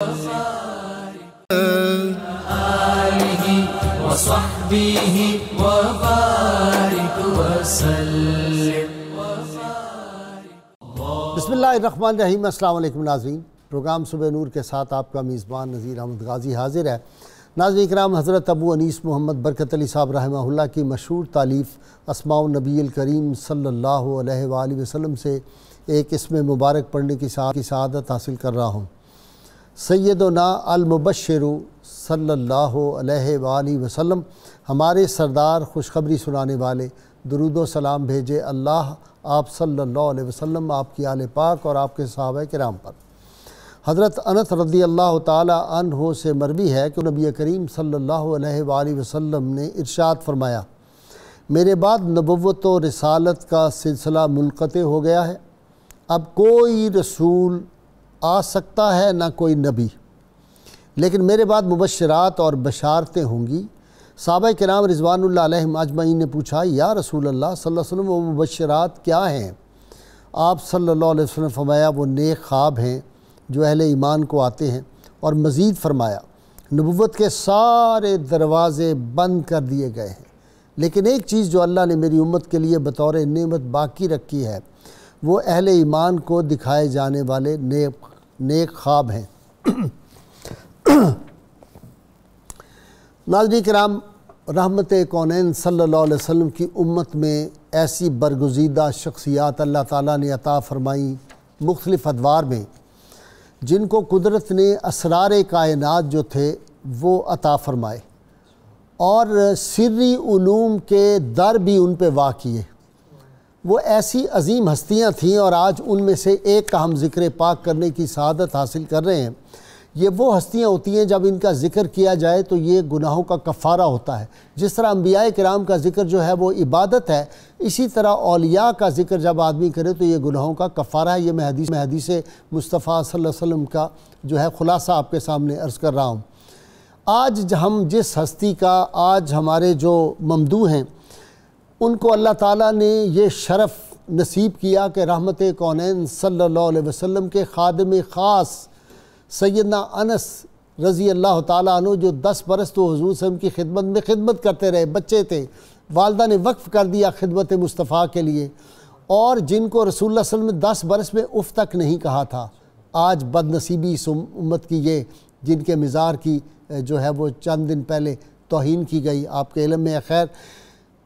بسم اللہ الرحمن الرحیم۔ السلام علیکم ناظرین، پروگرام صبح نور کے ساتھ آپ کا میزبان نذیر احمد غازی حاضر ہے۔ ناظرین کرام، حضرت ابو انیس محمد برکت علی صاحب رحمہ اللہ کی مشہور تالیف اسماء النبی الکریم صلی اللہ علیہ وآلہ وسلم سے ایک اسم مبارک پڑھنے کی سعادت حاصل کر رہا ہوں۔ سیدنا المبشر صلی اللہ علیہ وآلہ وسلم، ہمارے سردار خوشخبری سنانے والے، درود و سلام بھیجے اللہ آپ صلی اللہ علیہ وسلم، آپ کی آل پاک اور آپ کے صحابہ کرام پر۔ حضرت انس رضی اللہ تعالی عنہ سے مروی ہے کہ نبی کریم صلی اللہ علیہ وآلہ وسلم نے ارشاد فرمایا، میرے بعد نبوت و رسالت کا سلسلہ منقطع ہو گیا ہے، اب کوئی رسول آ سکتا ہے نہ کوئی نبی، لیکن میرے بعد مبشرات اور بشارتیں ہوں گی۔ صحابہ کرام رضوان اللہ علیہم اجمعین نے پوچھا، یا رسول اللہ صلی اللہ علیہ وسلم وہ مبشرات کیا ہیں؟ آپ صلی اللہ علیہ وسلم فرمایا، وہ نیک خواب ہیں جو اہل ایمان کو آتے ہیں، اور مزید فرمایا نبوت کے سارے دروازے بند کر دیے گئے ہیں، لیکن ایک چیز جو اللہ نے میری امت کے لیے بطور نعمت باقی رکھی ہے، وہ اہل ایمان کو دکھائے جانے والے نیک خواب ہیں۔ ناظرین کرام، رحمت کونین صلی اللہ علیہ وسلم کی امت میں ایسی برگزیدہ شخصیات اللہ تعالیٰ نے عطا فرمائی مختلف ادوار میں، جن کو قدرت نے اسرار کائنات جو تھے وہ عطا فرمائے، اور سری علوم کے در بھی ان پہ واقع۔ وہ ایسی عظیم ہستیاں تھیں، اور آج ان میں سے ایک کا ہم ذکر پاک کرنے کی سعادت حاصل کر رہے ہیں۔ یہ وہ ہستیاں ہوتی ہیں جب ان کا ذکر کیا جائے تو یہ گناہوں کا کفارہ ہوتا ہے۔ جس طرح انبیاء کرام کا ذکر جو ہے وہ عبادت ہے، اسی طرح اولیاء کا ذکر جب آدمی کرے تو یہ گناہوں کا کفارہ ہے۔ یہ میں حدیث مصطفیٰ صلی اللہ علیہ وسلم کا جو ہے خلاصہ آپ کے سامنے عرض کر رہا ہوں۔ آج ہم جس ہستی کا آج ہمارے جو ممدوح ہیں، ان کو اللہ تعالیٰ نے یہ شرف نصیب کیا کہ رحمت کونین صلی اللہ علیہ وسلم کے خادم خاص سیدنا انس رضی اللہ تعالیٰ عنہ، جو 10 برس تو حضور صلی اللہ علیہ وسلم کی خدمت میں خدمت کرتے رہے، بچے تھے، والدہ نے وقف کر دیا خدمت مصطفیٰ کے لیے، اور جن کو رسول اللہ صلی اللہ علیہ وسلم نے 10 برس میں اف تک نہیں کہا تھا۔ آج بد نصیبی اس امت کی یہ، جن کے مزار کی جو ہے وہ چند دن پہلے توہین کی گئی، آپ کے علم میں ہے خیر۔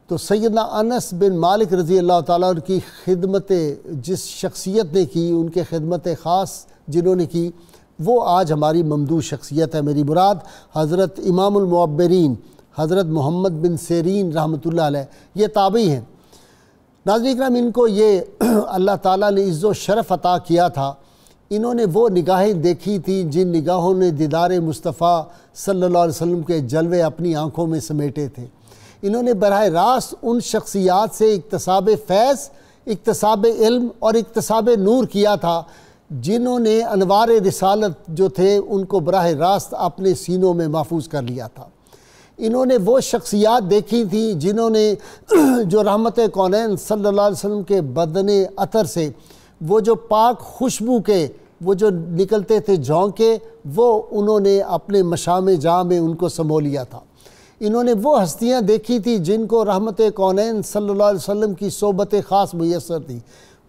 تو سیدنا انس بن مالک رضی اللہ تعالیٰ عنہ کی خدمت جس شخصیت نے کی، ان کے خدمت خاص جنہوں نے کی، وہ آج ہماری ممدوح شخصیت ہے۔ میری مراد حضرت امام المعبرین حضرت محمد بن سیرین رحمۃ اللہ علیہ، یہ تابعی ہیں۔ ناظرین کرام، ان کو یہ اللہ تعالیٰ نے عز و شرف عطا کیا تھا۔ انہوں نے وہ نگاہیں دیکھی تھیں جن نگاہوں نے دیدار مصطفیٰ صلی اللہ علیہ وسلم کے جلوے اپنی آنکھوں میں سمیٹے تھے۔ انہوں نے براہ راست ان شخصیات سے اکتساب فیض، اکتساب علم اور اکتساب نور کیا تھا، جنہوں نے انوار رسالت جو تھے ان کو براہ راست اپنے سینوں میں محفوظ کر لیا تھا۔ انہوں نے وہ شخصیات دیکھی تھیں جنہوں نے جو رحمت کونین صلی اللہ علیہ وسلم کے بدن عطر سے وہ جو پاک خوشبو کے وہ جو نکلتے تھے جھونکے، وہ انہوں نے اپنے مشام جاں میں ان کو سمو لیا تھا۔ انہوں نے وہ ہستیاں دیکھی تھی جن کو رحمت کونین صلی اللہ علیہ وسلم کی صحبت خاص میسر تھی۔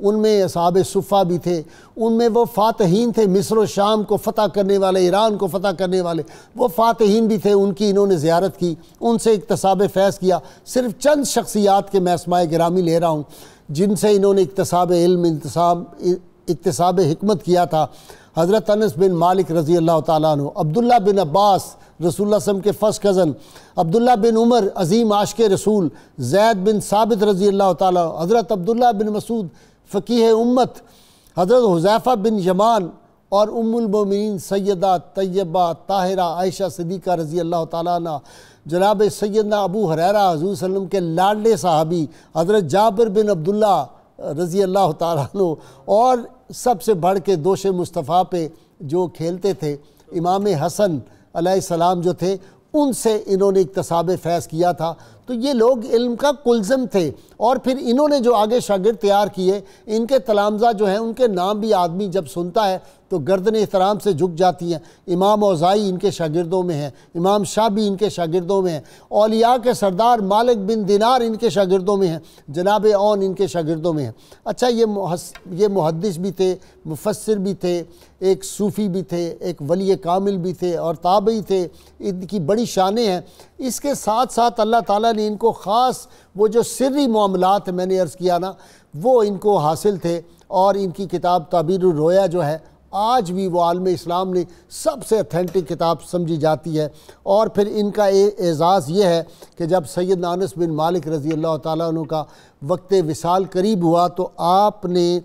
ان میں اصحاب صفہ بھی تھے، ان میں وہ فاتحین تھے، مصر و شام کو فتح کرنے والے، ایران کو فتح کرنے والے وہ فاتحین بھی تھے، ان کی انہوں نے زیارت کی، ان سے اکتساب فیض کیا۔ صرف چند شخصیات کے میں اسماء گرامی لے رہا ہوں جن سے انہوں نے اکتساب علم، اکتساب حکمت کیا تھا۔ حضرت انس بن مالک رضی اللہ تعالیٰ عنہ، عبداللہ بن عباس رسول اللہ صلی اللہ علیہ وسلم کے فرسٹ کزن، عبداللہ بن عمر عظیم عاشق رسول، زید بن ثابت رضی اللہ تعالیٰ، حضرت عبداللہ بن مسعود فقیہ امت، حضرت حذیفہ بن یمان، اور ام المومنین سیدہ طیبہ طاہرہ عائشہ صدیقہ رضی اللہ تعالیٰ عنہ، جناب سیدنا ابو ہریرہ حضور صلی اللہ علیہ وسلم کے لاڈلے صحابی حضرت جابر بن عبداللہ رضی اللہ تعالیٰ عنہ، اور سب سے بڑھ کے دوش مصطفیٰ پہ جو کھیلتے تھے امام حسن علیہ السلام جو تھے، ان سے انہوں نے اکتساب فیض کیا تھا۔ تو یہ لوگ علم کا کلزم تھے، اور پھر انہوں نے جو آگے شاگرد تیار کیے، ان کے تلامذہ جو ہیں ان کے نام بھی آدمی جب سنتا ہے تو گردن احترام سے جھک جاتی ہیں۔ امام اوزاعی ان کے شاگردوں میں ہیں، امام شابی ان کے شاگردوں میں ہیں، اولیاء کے سردار مالک بن دینار ان کے شاگردوں میں ہیں، جناب اون ان کے شاگردوں میں ہیں۔ اچھا، یہ محدث بھی تھے، مفسر بھی تھے، ایک صوفی بھی تھے، ایک ولی کامل بھی تھے اور تابعی تھے، ان کی بڑی شانیں ہیں۔ اس کے ساتھ ساتھ اللہ تعالیٰ نے ان کو خاص وہ جو سری معاملات میں نے عرض کیا نا، وہ ان کو حاصل تھے، اور ان کی کتاب تعبیر الرؤیا جو ہے آج بھی وہ عالم اسلام نے سب سے اتھینٹک کتاب سمجھی جاتی ہے۔ اور پھر ان کا اعزاز یہ ہے کہ جب سیدنا انس بن مالک رضی اللہ تعالیٰ عنہ کا وقت وصال قریب ہوا تو آپ نے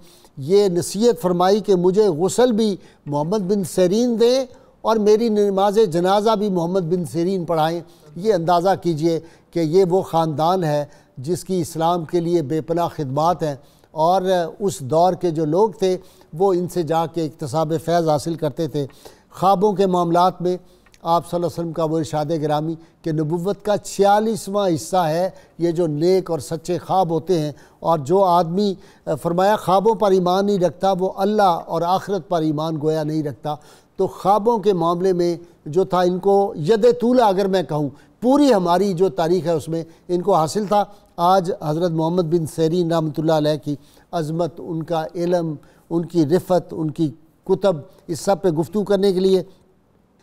یہ نصیحت فرمائی کہ مجھے غسل بھی محمد بن سیرین دیں اور میری نماز جنازہ بھی محمد بن سیرین پڑھائیں۔ یہ اندازہ کیجئے کہ یہ وہ خاندان ہے جس کی اسلام کے لیے بے پناہ خدمات ہیں، اور اس دور کے جو لوگ تھے وہ ان سے جا کے اکتساب فیض حاصل کرتے تھے۔ خوابوں کے معاملات میں آپ صلی اللہ علیہ وسلم کا وہ ارشاد گرامی کہ نبوت کا 46واں حصہ ہے یہ جو نیک اور سچے خواب ہوتے ہیں، اور جو آدمی فرمایا خوابوں پر ایمان نہیں رکھتا وہ اللہ اور آخرت پر ایمان گویا نہیں رکھتا۔ تو خوابوں کے معاملے میں جو تھا ان کو ید طولہ اگر میں کہوں، پوری ہماری جو تاریخ ہے اس میں ان کو حاصل تھا۔ آج حضرت محمد بن سیرین رحمۃ اللہ علیہ کی عظمت، ان کا علم، ان کی رفت، ان کی کتب، اس سب پہ گفتگو کرنے کے لیے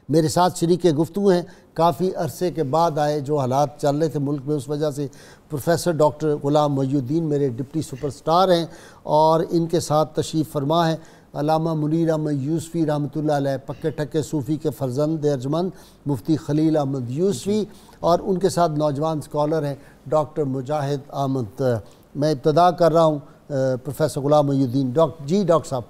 میرے ساتھ شریک گفتگو ہیں، کافی عرصے کے بعد آئے، جو حالات چل رہے تھے ملک میں اس وجہ سے، پروفیسر ڈاکٹر غلام محی الدین میرے ڈپٹی سپر سٹار ہیں، اور ان کے ساتھ تشریف فرما ہیں علامہ منیر احمد یوسفی رحمۃ اللہ علیہ، پکے ٹھکے صوفی کے فرزند ارجمند مفتی خلیل احمد یوسفی، اور ان کے ساتھ نوجوان اسکالر ہیں ڈاکٹر مجاہد احمد۔ میں ابتدا کر رہا ہوں پروفیسر غلام محی الدین۔ ڈاکٹر صاحب۔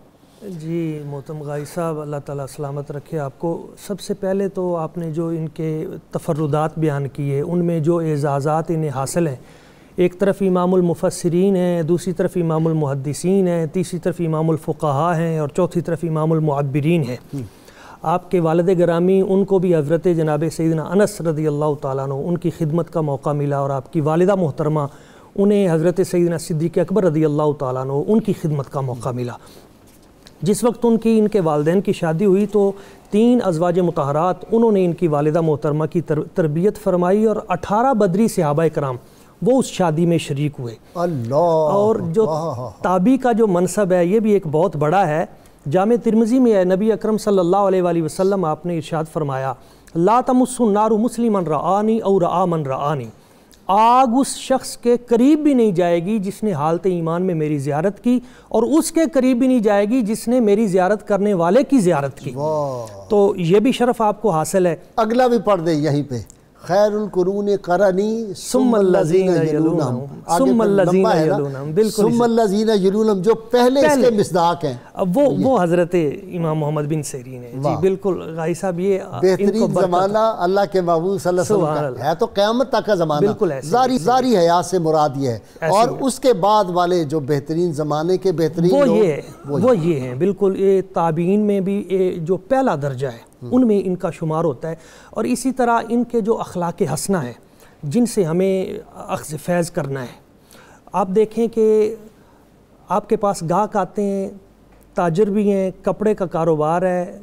جی محترم غازی صاحب، اللہ تعالیٰ سلامت رکھے آپ کو۔ سب سے پہلے تو آپ نے جو ان کے تفردات بیان کیے، ان میں جو اعزازات انہیں حاصل ہیں، ایک طرف امام المفسرین ہیں، دوسری طرف امام المحدثین ہیں، تیسری طرف امام الفقہاء ہیں، اور چوتھی طرف امام المعبرین ہیں۔ آپ کے والد گرامی، ان کو بھی حضرت جناب سیدنا انس رضی اللہ تعالیٰ عنہ ان کی خدمت کا موقع ملا، اور آپ کی والدہ محترمہ انہیں حضرت سیدنا صدیق اکبر رضی اللہ تعالیٰ عنہ ان کی خدمت کا موقع ملا۔ جس وقت ان کے والدین کی شادی ہوئی تو 3 ازواج مطہرات انہوں نے ان کی والدہ محترمہ کی تربیت فرمائی، اور 18 بدری صحابہ کرام وہ اس شادی میں شریک ہوئے۔ اللہ! اور جو تابعی کا جو منصب ہے یہ بھی ایک بہت بڑا ہے۔ جامع ترمذی میں ہے، نبی اکرم صلی اللہ علیہ وآلہ وسلم آپ نے ارشاد فرمایا، لا تمس النار مسلما رآنی او رآ من رآنی، آگ اس شخص کے قریب بھی نہیں جائے گی جس نے حالت ایمان میں میری زیارت کی، اور اس کے قریب بھی نہیں جائے گی جس نے میری زیارت کرنے والے کی زیارت کی۔ تو یہ بھی شرف آپ کو حاصل ہے۔ اگلا بھی پڑھ دیں یہیں پہ، خیر القرون قرنی ثم الذین یلونہم، ثم الذین یلونہم، بالکل ثم الذین یلونہم، جو پہلے اس کے مصداق ہیں وہ حضرت امام محمد بن سیرین ہیں۔ جی بالکل غازی صاحب، یہ بہترین زمانہ اللہ کے محبوب صلی اللہ علیہ وسلم کا ہے، تو قیامت تک کا زمانہ، ظاہری حیات سے مراد یہ ہے، اور اس کے بعد والے جو بہترین زمانے کے بہترین وہ یہ ہیں، بالکل یہ تابعین میں بھی جو پہلا درجہ ہے ان میں ان کا شمار ہوتا ہے۔ اور اسی طرح ان کے جو اخلاق حسنہ ہیں جن سے ہمیں اخذ فیض کرنا ہے، آپ دیکھیں کہ آپ کے پاس گاہک آتے ہیں، تاجر بھی ہیں، کپڑے کا کاروبار ہے،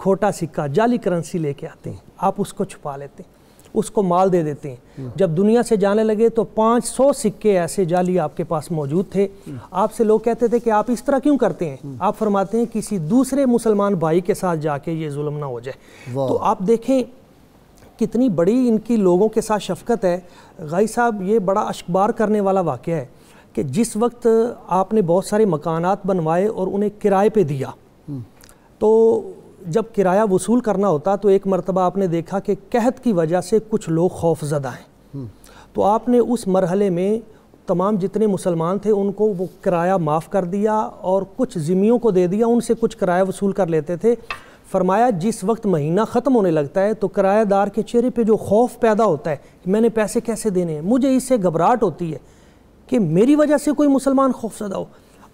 کھوٹا سکہ جعلی کرنسی لے کے آتے ہیں، آپ اس کو چھپا لیتے ہیں، اس کو مال دے دیتے ہیں۔ جب دنیا سے جانے لگے تو 500 سکے ایسے جعلی آپ کے پاس موجود تھے۔ آپ سے لوگ کہتے تھے کہ آپ اس طرح کیوں کرتے ہیں؟ آپ فرماتے ہیں کسی دوسرے مسلمان بھائی کے ساتھ جا کے یہ ظلم نہ ہو جائے۔ تو آپ دیکھیں کتنی بڑی ان کی لوگوں کے ساتھ شفقت ہے۔ غازی صاحب، یہ بڑا اشکبار کرنے والا واقعہ ہے کہ جس وقت آپ نے بہت سارے مکانات بنوائے اور انہیں کرائے پہ دیا، تو جب کرایہ وصول کرنا ہوتا تو ایک مرتبہ آپ نے دیکھا کہ قحط کی وجہ سے کچھ لوگ خوف زدہ ہیں، تو آپ نے اس مرحلے میں تمام جتنے مسلمان تھے ان کو وہ کرایہ معاف کر دیا اور کچھ ذمیوں کو دے دیا، ان سے کچھ کرایہ وصول کر لیتے تھے۔ فرمایا جس وقت مہینہ ختم ہونے لگتا ہے تو کرایہ دار کے چہرے پہ جو خوف پیدا ہوتا ہے کہ میں نے پیسے کیسے دینے ہیں، مجھے اس سے گھبراہٹ ہوتی ہے کہ میری وجہ سے کوئی مسلمان خوف زدہ ہو۔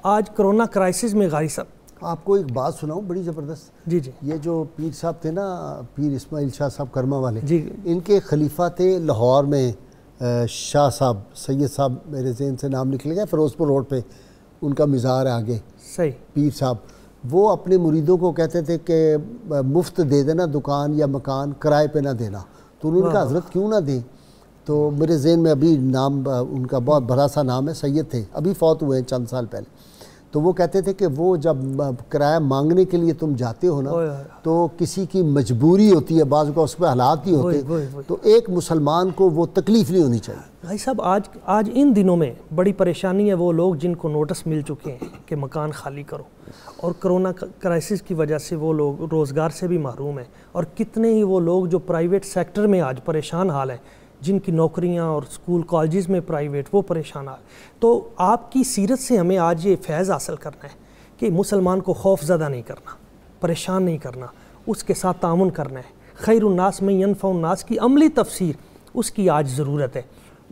آج کرونا کرائسس میں غازی صاحب آپ کو ایک بات سناؤں بڑی زبردست۔ جی یہ جو پیر صاحب تھے نا، پیر اسماعیل شاہ صاحب کرما والے، جی، ان کے خلیفہ تھے لاہور میں شاہ صاحب سید صاحب میرے ذہن سے نام نکل گیا، فیروز پور روڈ پہ ان کا مزار ہے آگے، صحیح، پیر صاحب، وہ اپنے مریدوں کو کہتے تھے کہ مفت دے دینا دکان یا مکان، کرائے پہ نہ دینا. تو انہوں نے کہا حضرت کیوں نہ دیں؟ تو میرے ذہن میں ابھی نام ان کا بہت بڑا سا نام ہے، سید تھے، ابھی فوت ہوئے ہیں چند سال پہلے. تو وہ کہتے تھے کہ وہ جب کرایہ مانگنے کے لیے تم جاتے ہو نا تو کسی کی مجبوری ہوتی ہے، بعض کو اس پہ حالات نہیں ہوتے، تو ایک مسلمان کو وہ تکلیف نہیں ہونی چاہیے. بھائی صاحب آج ان دنوں میں بڑی پریشانی ہے وہ لوگ جن کو نوٹس مل چکے ہیں کہ مکان خالی کرو، اور کرونا کرائسس کی وجہ سے وہ لوگ روزگار سے بھی محروم ہیں، اور کتنے ہی وہ لوگ جو پرائیویٹ سیکٹر میں آج پریشان حال ہیں، جن کی نوکریاں اور اسکول کالجز میں پرائیویٹ وہ پریشان حال. تو آپ کی سیرت سے ہمیں آج یہ فیض حاصل کرنا ہے کہ مسلمان کو خوف زدہ نہیں کرنا، پریشان نہیں کرنا، اس کے ساتھ تعاون کرنا ہے. خیر الناس من ینفع الناس کی عملی تفسیر اس کی آج ضرورت ہے.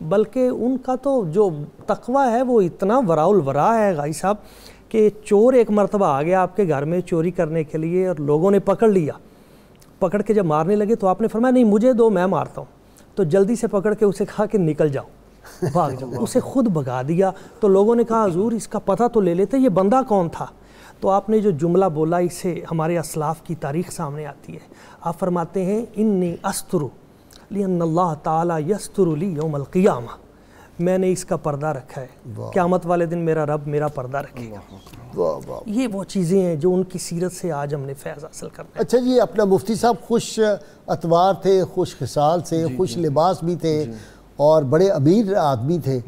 بلکہ ان کا تو جو تقوی ہے وہ اتنا وراء الورا ہے غائی صاحب کہ چور ایک مرتبہ آ گیا آپ کے گھر میں چوری کرنے کے لیے اور لوگوں نے پکڑ لیا، پکڑ کے جب مارنے لگے تو آپ نے فرمایا نہیں مجھے دو میں مارتا ہوں. تو جلدی سے پکڑ کے اسے کہا کہ نکل جاؤ، بھاگ جاؤ. اسے خود بھگا دیا. تو لوگوں نے کہا حضور اس کا پتہ تو لے لیتے، یہ بندہ کون تھا؟ تو آپ نے جو جملہ بولا اس سے ہمارے اسلاف کی تاریخ سامنے آتی ہے. آپ فرماتے ہیں انی استر لأن اللہ تعالی یستر لی یوم القیامہ، میں نے اس کا پردہ رکھا ہے، قیامت والے دن میرا رب میرا پردہ رکھے گا. یہ وہ چیزیں ہیں جو ان کی سیرت سے آج ہم نے فیض حاصل کرنا ہے. اچھا جی، اپنا مفتی صاحب خوش اتوار تھے، خوش خصال سے، خوش لباس بھی تھے، اور بڑے امیر آدمی تھے.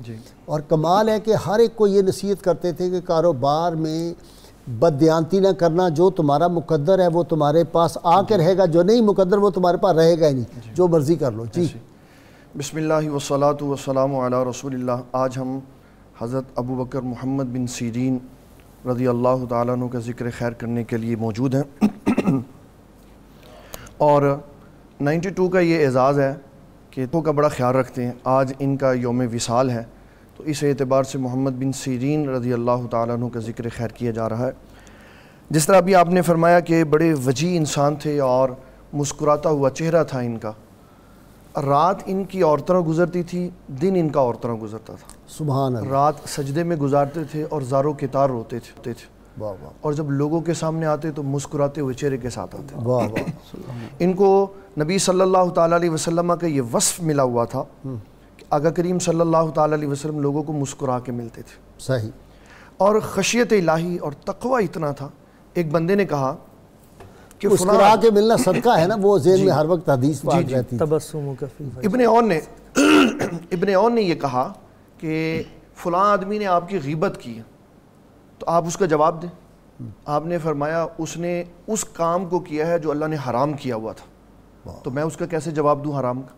اور کمال ہے کہ ہر ایک کو یہ نصیحت کرتے تھے کہ کاروبار میں بددیانتی نہ کرنا، جو تمہارا مقدر ہے وہ تمہارے پاس آ کے رہے گا، جو نہیں مقدر وہ تمہارے پاس رہے گا ہی نہیں، جو مرضی کر لو. جی بسم اللہ والصلاۃ والسلام علی رسول اللہ. آج ہم حضرت ابو بکر محمد بن سیرین رضی اللہ تعالیٰ عنہ کا ذکر خیر کرنے کے لیے موجود ہیں. اور 92 کا یہ اعزاز ہے کہ تو کا بڑا خیال رکھتے ہیں. آج ان کا یوم وصال ہے، تو اس اعتبار سے محمد بن سیرین رضی اللہ تعالیٰ عنہ کا ذکر خیر کیا جا رہا ہے. جس طرح ابھی آپ نے فرمایا کہ بڑے وجیح انسان تھے اور مسکراتا ہوا چہرہ تھا ان کا. رات ان کی اور طرح گزرتی تھی، دن ان کا اور طرح گزرتا تھا. سبحان اللہ. رات سجدے میں گزارتے تھے اور زاروں کے تار روتے تھے، اور جب لوگوں کے سامنے آتے تو مسکراتے ہوئے چہرے کے ساتھ آتے. ان کو نبی صلی اللہ تعالیٰ علیہ وسلم کا یہ وصف ملا ہوا تھا کہ آقا کریم صلی اللہ تعالیٰ علیہ وسلم لوگوں کو مسکرا کے ملتے تھے. صحیح. اور خشیت الہی اور تقوی اتنا تھا. ایک بندے نے کہا کہ مسکرا کے ملنا صدقہ ہے نا، وہ ذہن میں ہر وقت حدیث پاک رہتی. ابن عون نے یہ کہا کہ فلاں آدمی نے آپ کی غیبت کی ہے تو آپ اس کا جواب دیں. آپ نے فرمایا اس نے اس کام کو کیا ہے جو اللہ نے حرام کیا ہوا تھا، تو میں اس کا کیسے جواب دوں حرام کا.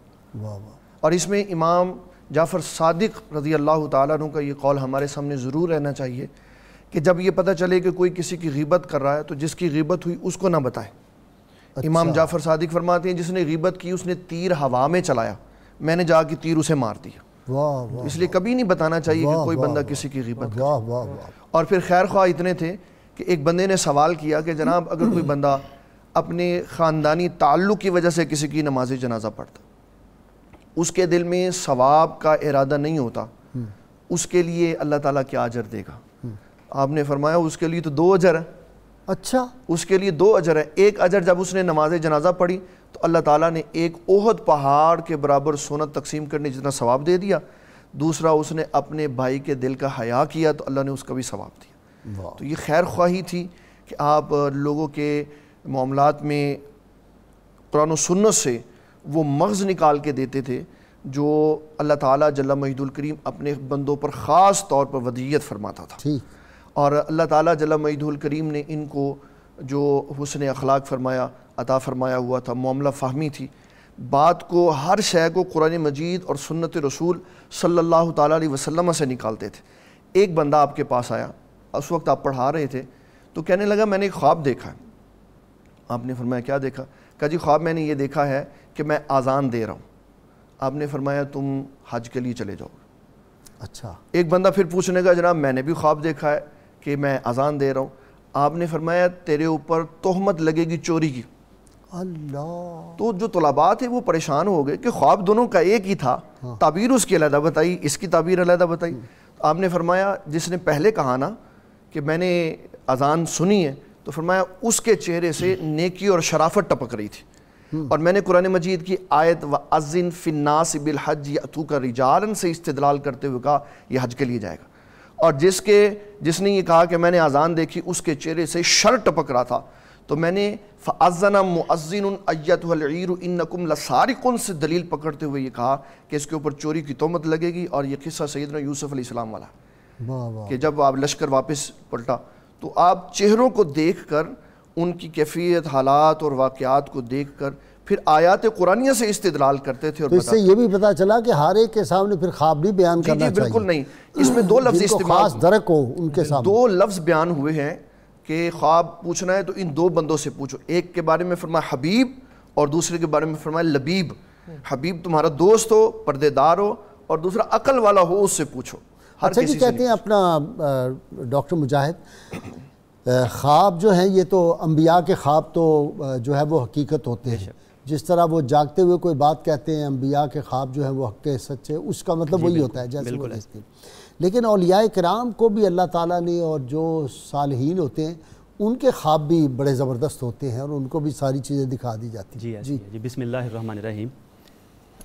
اور اس میں امام جعفر صادق رضی اللہ تعالیٰ عنہ کا یہ قول ہمارے سامنے ضرور رہنا چاہیے کہ جب یہ پتہ چلے کہ کوئی کسی کی غیبت کر رہا ہے تو جس کی غیبت ہوئی اس کو نہ بتائے. امام جعفر صادق فرماتے ہیں جس نے غیبت کی اس نے تیر ہوا میں چلایا، میں نے جا کے تیر اسے مار دیا. اس لیے کبھی نہیں بتانا چاہیے کہ کوئی بندہ کسی کی غیبت کرے. اور پھر خیر خواہ اتنے تھے کہ ایک بندے نے سوال کیا کہ جناب اگر کوئی بندہ اپنے خاندانی تعلق کی وجہ سے کسی کی نماز جنازہ پڑھتا، اس کے دل میں ثواب کا ارادہ نہیں ہوتا، اس کے لیے اللہ تعالیٰ کیا اجر دے گا؟ آپ نے فرمایا اس کے لیے تو 2 اجر ہے. اچھا، اس کے لیے 2 اجر ہے. ایک اجر جب اس نے نماز جنازہ پڑھی تو اللہ تعالیٰ نے ایک احد پہاڑ کے برابر سونت تقسیم کرنے جتنا ثواب دے دیا. دوسرا اس نے اپنے بھائی کے دل کا حیا کیا تو اللہ نے اس کا بھی ثواب دیا. تو یہ خیر خواہی تھی کہ آپ لوگوں کے معاملات میں قرآن و سنت سے وہ مغز نکال کے دیتے تھے جو اللہ تعالیٰ جل مجدہ الکریم اپنے بندوں پر خاص طور پر ودیعت فرماتا تھا. اور اللہ تعالیٰ جل مجدہ الکریم نے ان کو جو حسن اخلاق فرمایا عطا فرمایا ہوا تھا، معاملہ فہمی تھی، بات کو ہر شے کو قرآن مجید اور سنت رسول صلی اللہ تعالیٰ علیہ وسلم سے نکالتے تھے. ایک بندہ آپ کے پاس آیا، اس وقت آپ پڑھا رہے تھے تو کہنے لگا میں نے ایک خواب دیکھا ہے. آپ نے فرمایا کیا دیکھا؟ کہا جی خواب میں نے یہ دیکھا ہے کہ میں اذان دے رہا ہوں. آپ نے فرمایا تم حج کے لیے چلے جاؤ. اچھا. ایک بندہ پھر پوچھنے کا جناب میں نے بھی خواب دیکھا ہے کہ میں اذان دے رہا ہوں. آپ نے فرمایا تیرے اوپر تہمت لگے گی چوری کی. اللہ. تو جو طلباء تھے وہ پریشان ہو گئے کہ خواب دونوں کا ایک ہی تھا, تعبیر اس کی علیحدہ بتائی, اس کی تعبیر علیحدہ بتائی. آپ نے فرمایا جس نے پہلے کہا نا کہ میں نے اذان سنی ہے, تو فرمایا اس کے چہرے سے نیکی اور شرافت ٹپک رہی تھی. اور میں نے قرآن مجید کی آیت وَأَذِّن فِي النَّاسِ بِالْحَجِّ يَأْتُوكَ رِجَالًا سے استدلال کرتے ہوئے کہا یہ حج کے لیے جائے گا. اور جس نے یہ کہا کہ میں نے اذان دیکھی اس کے چہرے سے شر ٹپک رہا تھا, تو میں نے فَأَذَّنَ مُؤَذِّنٌ أَيَّتُهَا الْعِيرُ إِنَّكُمْ لَسَارِقُونَ سے دلیل پکڑتے ہوئے یہ کہا کہ اس کے اوپر چوری کی تہمت لگے گی. اور یہ قصہ سیدنا یوسف علیہ السلام والا کہ جب آپ لشکر واپس پلٹا تو آپ چہروں کو دیکھ کر, ان کی کیفیت, حالات اور واقعات کو دیکھ کر پھر آیات قرآنیہ سے استدلال کرتے تھے. اور تو اس سے یہ بھی پتا چلا کہ ہر ایک کے سامنے پھر خواب بھی بیان کرنا چاہیے. بالکل نہیں, اس میں دو لفظ استعمال, خاص درک ہو ان کے سامنے, دو لفظ بیان ہوئے ہیں کہ خواب پوچھنا ہے تو ان دو بندوں سے پوچھو. ایک کے بارے میں فرمایا حبیب اور دوسرے کے بارے میں فرمایا لبیب. حبیب تمہارا دوست ہو, پردے دار ہو, اور دوسرا عقل والا ہو, اس سے پوچھو. اچھا جی, کہتے ہیں اپنا ڈاکٹر مجاہد, خواب جو ہیں یہ تو انبیاء کے خواب تو جو ہے وہ حقیقت ہوتے ہیں. جس طرح وہ جاگتے ہوئے کوئی بات کہتے ہیں, انبیاء کے خواب جو ہیں وہ حق سچے, اس کا مطلب وہی ہوتا ہے جیسے وہ کہتے ہیں. لیکن اولیاء کرام کو بھی اللہ تعالیٰ نے, اور جو صالحین ہوتے ہیں ان کے خواب بھی بڑے زبردست ہوتے ہیں اور ان کو بھی ساری چیزیں دکھا دی جاتی ہیں. جی بسم اللہ الرحمن الرحیم.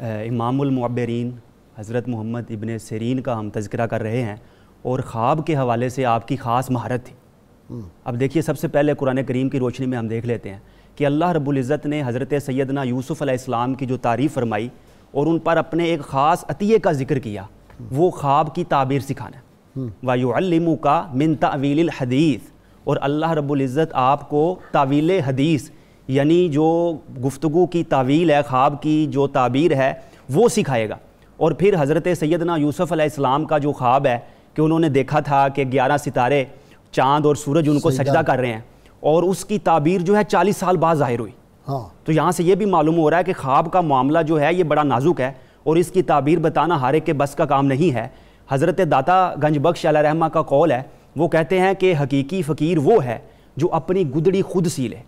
امام المعبرین حضرت محمد ابن سیرین کا ہم تذکرہ کر رہے ہیں, اور خواب کے حوالے سے آپ کی خاص مہارت تھی. اب دیکھیے, سب سے پہلے قرآن کریم کی روشنی میں ہم دیکھ لیتے ہیں کہ اللہ رب العزت نے حضرت سیدنا یوسف علیہ السلام کی جو تعریف فرمائی اور ان پر اپنے ایک خاص عطیے کا ذکر کیا, وہ خواب کی تعبیر سکھانا ہے. وَيُعَلِّمُكَ مِن تَأْوِيلِ الْحَدِيثِ, اور اللہ رب العزت آپ کو تعویل حدیث یعنی جو گفتگو کی تعویل ہے, خواب کی جو تعبیر ہے وہ سکھائے گا. اور پھر حضرت سیدنا یوسف علیہ السلام کا جو خواب ہے کہ انہوں نے دیکھا تھا کہ 11 ستارے, چاند اور سورج ان کو سجدہ کر رہے ہیں, اور اس کی تعبیر جو ہے 40 سال بعد ظاہر ہوئی. تو یہاں سے یہ بھی معلوم ہو رہا ہے کہ خواب کا معاملہ جو ہے یہ بڑا نازک ہے, اور اس کی تعبیر بتانا ہر ایک کے بس کا کام نہیں ہے. حضرت داتا گنج بخش علیہ رحمہ کا قول ہے, وہ کہتے ہیں کہ حقیقی فقیر وہ ہے جو اپنی گدڑی خود سی لے.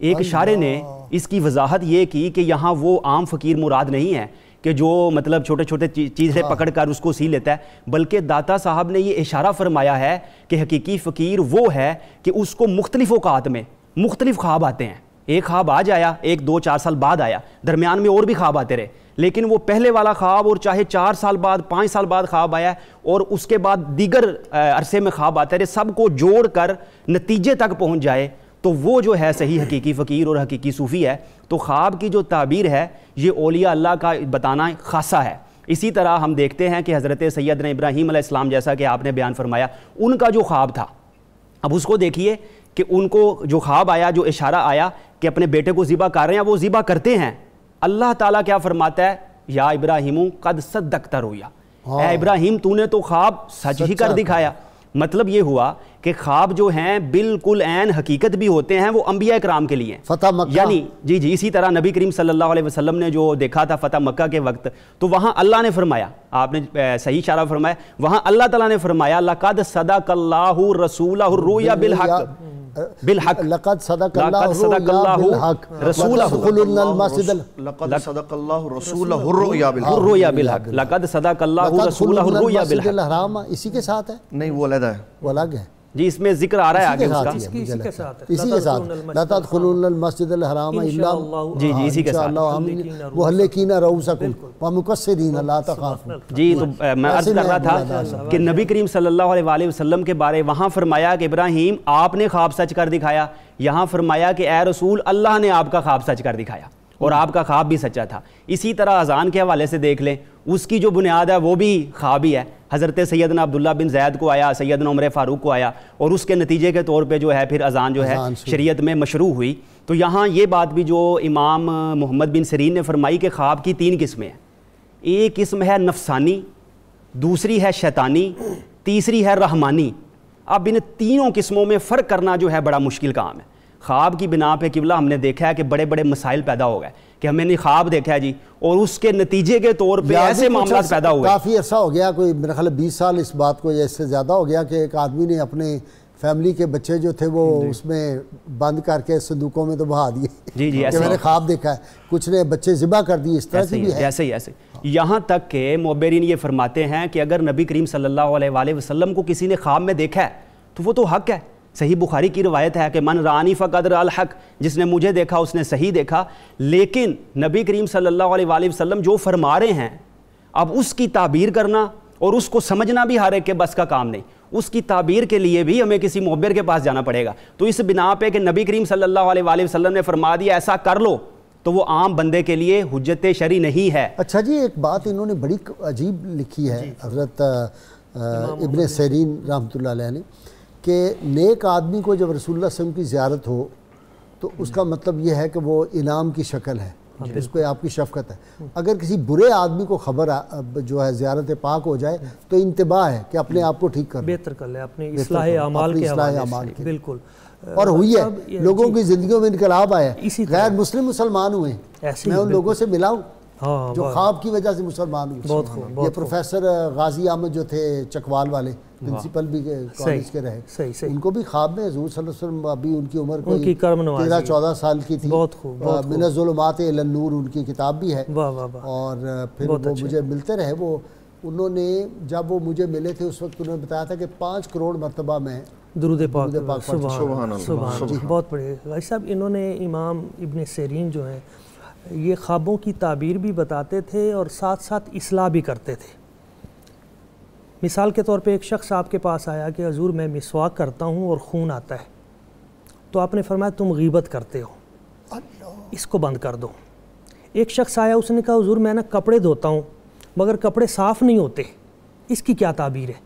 ایک اشارے نے اس کی وضاحت یہ کی کہ یہاں وہ عام فقیر مراد نہیں ہے کہ جو مطلب چھوٹے چھوٹے چیزیں پکڑ کر اس کو سی لیتا ہے, بلکہ داتا صاحب نے یہ اشارہ فرمایا ہے کہ حقیقی فقیر وہ ہے کہ اس کو مختلف اوقات میں مختلف خواب آتے ہیں. ایک خواب آج آیا, ایک 2-4 سال بعد آیا, درمیان میں اور بھی خواب آتے رہے, لیکن وہ پہلے والا خواب اور چاہے 4 سال بعد 5 سال بعد خواب آیا اور اس کے بعد دیگر عرصے میں خواب آتے رہے, سب کو جوڑ کر نتیجے تک پہنچ جائے, تو وہ جو ہے صحیح حقیقی فقیر اور حقیقی صوفی ہے. تو خواب کی جو تعبیر ہے یہ اولیاء اللہ کا بتانا خاصہ ہے. اسی طرح ہم دیکھتے ہیں کہ حضرت سیدنا ابراہیم علیہ السلام, جیسا کہ آپ نے بیان فرمایا, ان کا جو خواب تھا, اب اس کو دیکھیے کہ ان کو جو خواب آیا, جو اشارہ آیا کہ اپنے بیٹے کو ذبح کر رہے ہیں, وہ ذبح کرتے ہیں. اللہ تعالیٰ کیا فرماتا ہے, یا ابراہیم قد صدقت رؤیا, اے ابراہیم تو نے تو خواب سچ ہی کر دکھایا. مطلب یہ ہوا کہ خواب جو ہیں بالکل عین حقیقت بھی ہوتے ہیں, وہ انبیاء کرام کے لیے فتح مکہ, یعنی جی اسی طرح نبی کریم صلی اللہ علیہ وسلم نے جو دیکھا تھا فتح مکہ کے وقت, تو وہاں اللہ نے فرمایا, آپ نے صحیح اشارہ فرمایا, وہاں اللہ تعالیٰ نے فرمایا لقد صدق اللہ رسولہ الرؤیا بالحق لقد صدق اللہ بالحق رسولہ لقد صدق اللہ رسولہ الرؤیا بالحق لقد صدق اللہ رسولہ الرؤیا بالحق. اسی کے ساتھ ہے نہیں, وہ علیحدہ ہے, وہ الگ ہے. جی اس میں ذکر آ رہا ہے آگے اس اسی کے ساتھ اسی کے ساتھ لا تدخلون المسجد الحرام الا جی اسی کے ساتھ محلقین رؤوسکم ومقصرین لا تخافون. جی تو میں عرض کر رہا تھا کہ نبی کریم صلی اللہ علیہ وسلم کے بارے وہاں فرمایا کہ ابراہیم آپ نے خواب سچ کر دکھایا, یہاں فرمایا کہ اے رسول اللہ نے آپ کا خواب سچ کر دکھایا, اور آپ کا خواب بھی سچا تھا. اسی طرح اذان کے حوالے سے دیکھ لیں, اس کی جو بنیاد ہے وہ بھی خواب ہی ہے. حضرت سیدنا عبداللہ بن زید کو آیا, سیدنا عمر فاروق کو آیا, اور اس کے نتیجے کے طور پہ جو ہے پھر اذان جو ہے شریعت میں مشروع ہوئی. تو یہاں یہ بات بھی جو امام محمد بن سیرین نے فرمائی کہ خواب کی 3 قسمیں ہیں. ایک قسم ہے نفسانی, دوسری ہے شیطانی, تیسری ہے رحمانی. اب ان تینوں قسموں میں فرق کرنا جو ہے بڑا مشکل کام ہے. خواب کی بنا پہ قبلہ ہم نے دیکھا ہے کہ بڑے بڑے مسائل پیدا ہو گئے کہ ہمیں نے خواب دیکھا ہے جی, اور اس کے نتیجے کے طور پہ ایسے معاملات پیدا ہوئے. کافی عرصہ ہو گیا, کوئی میرا خیال 20 سال اس بات کو, یا اس سے زیادہ ہو گیا, کہ ایک آدمی نے اپنے فیملی کے بچے جو تھے وہ اس میں بند کر کے صندوقوں میں تو بہا دیے جی جی کہ میں نے خواب دیکھا ہے, کچھ نے بچے ذبح کر دیے, اس طرح کی بھی ہے. ایسے ہی یہاں تک کہ معبرین یہ فرماتے ہیں کہ اگر نبی کریم صلی اللہ علیہ وآلہ وسلم کو کسی نے خواب میں دیکھا ہے تو وہ تو حق ہے. صحیح بخاری کی روایت ہے کہ من رانی فقد رأى الحق, جس نے مجھے دیکھا اس نے صحیح دیکھا. لیکن نبی کریم صلی اللہ علیہ وآلہ وسلم جو فرما رہے ہیں, اب اس کی تعبیر کرنا اور اس کو سمجھنا بھی ہر ایک کے بس کا کام نہیں. اس کی تعبیر کے لیے بھی ہمیں کسی معبر کے پاس جانا پڑے گا. تو اس بنا پہ کہ نبی کریم صلی اللہ علیہ وآلہ وسلم نے فرما دیا ایسا کر لو, تو وہ عام بندے کے لیے حجت شرعی نہیں ہے. اچھا جی, ایک بات انہوں نے بڑی عجیب لکھی ہے حضرت ابن سیرین رحمۃ اللہ علیہ نے, کہ نیک آدمی کو جب رسول اللہ صلی اللہ علیہ وسلم کی زیارت ہو تو اس کا مطلب یہ ہے کہ وہ انعام کی شکل ہے, اس پہ آپ کی شفقت ہے. اگر کسی برے آدمی کو خبر جو ہے زیارت پاک ہو جائے تو انتباہ ہے کہ اپنے آپ کو ٹھیک کر بہتر کر لے, اپنے اصلاح اعمال کے حوالے سے. بالکل, اور ہوئی ہے لوگوں کی زندگیوں میں انقلاب آیا ہے. غیر مسلم مسلمان ہوئے ہیں, میں ان لوگوں سے ملا ہوں جو خواب کی وجہ سے مسلمان ہوئے. یہ پروفیسر غازی احمد جو تھے چکوال والے, پرنسپل بھی کالج کے رہے, ان کو بھی خواب میں حضور صلی اللہ علیہ وسلم, ابھی ان کی عمر کوئی 13-14 سال کی تھی, من الظلمات الی النور ان کی کتاب بھی ہے. اور پھر وہ مجھے ملتے رہے. وہ انہوں نے جب وہ مجھے ملے تھے اس وقت انہوں نے بتایا تھا کہ 5 کروڑ مرتبہ میں درود پاک. سبحان اللہ. بہت بڑے بھائی صاحب, انہوں نے امام ابن سیرین جو ہیں یہ خوابوں کی تعبیر بھی بتاتے تھے اور ساتھ ساتھ اصلاح بھی کرتے تھے. مثال کے طور پہ ایک شخص آپ کے پاس آیا کہ حضور میں مسواک کرتا ہوں اور خون آتا ہے, تو آپ نے فرمایا تم غیبت کرتے ہو, اس کو بند کر دو. ایک شخص آیا, اس نے کہا حضور میں نا کپڑے دھوتا ہوں مگر کپڑے صاف نہیں ہوتے, اس کی کیا تعبیر ہے؟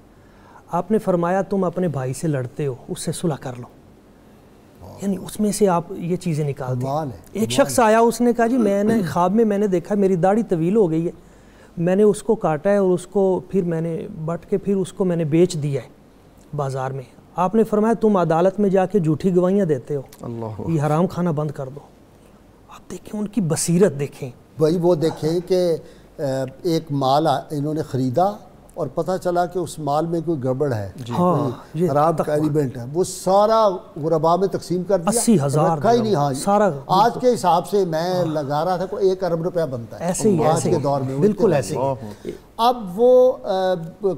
آپ نے فرمایا تم اپنے بھائی سے لڑتے ہو, اس سے صلح کر لو. یعنی اس میں سے آپ یہ چیزیں نکالتے ہیں. ایک شخص آیا, اس نے کہا جی میں نے خواب میں نے دیکھا میری داڑھی طویل ہو گئی ہے, میں نے اس کو کاٹا ہے اور اس کو پھر میں نے بٹ کے پھر اس کو میں نے بیچ دیا ہے بازار میں. آپ نے فرمایا تم عدالت میں جا کے جھوٹی گواہیاں دیتے ہو, یہ حرام کھانا بند کر دو. آپ دیکھیں ان کی بصیرت دیکھیں بھائی, وہ دیکھیں کہ ایک مال انہوں نے خریدا اور پتہ چلا کہ اس مال میں کوئی گڑبڑ ہے, حرام کا ایلیمنٹ ہے, وہ سارا غربا میں تقسیم کر دیا, 80,000 رکھا ہی نہیں. ہاں سارا آج کے حساب سے میں لگا رہا تھا کوئی 1 ارب روپیہ بنتا ہے ایسے ہی آج کے دور میں, بالکل ایسے ہی. اب وہ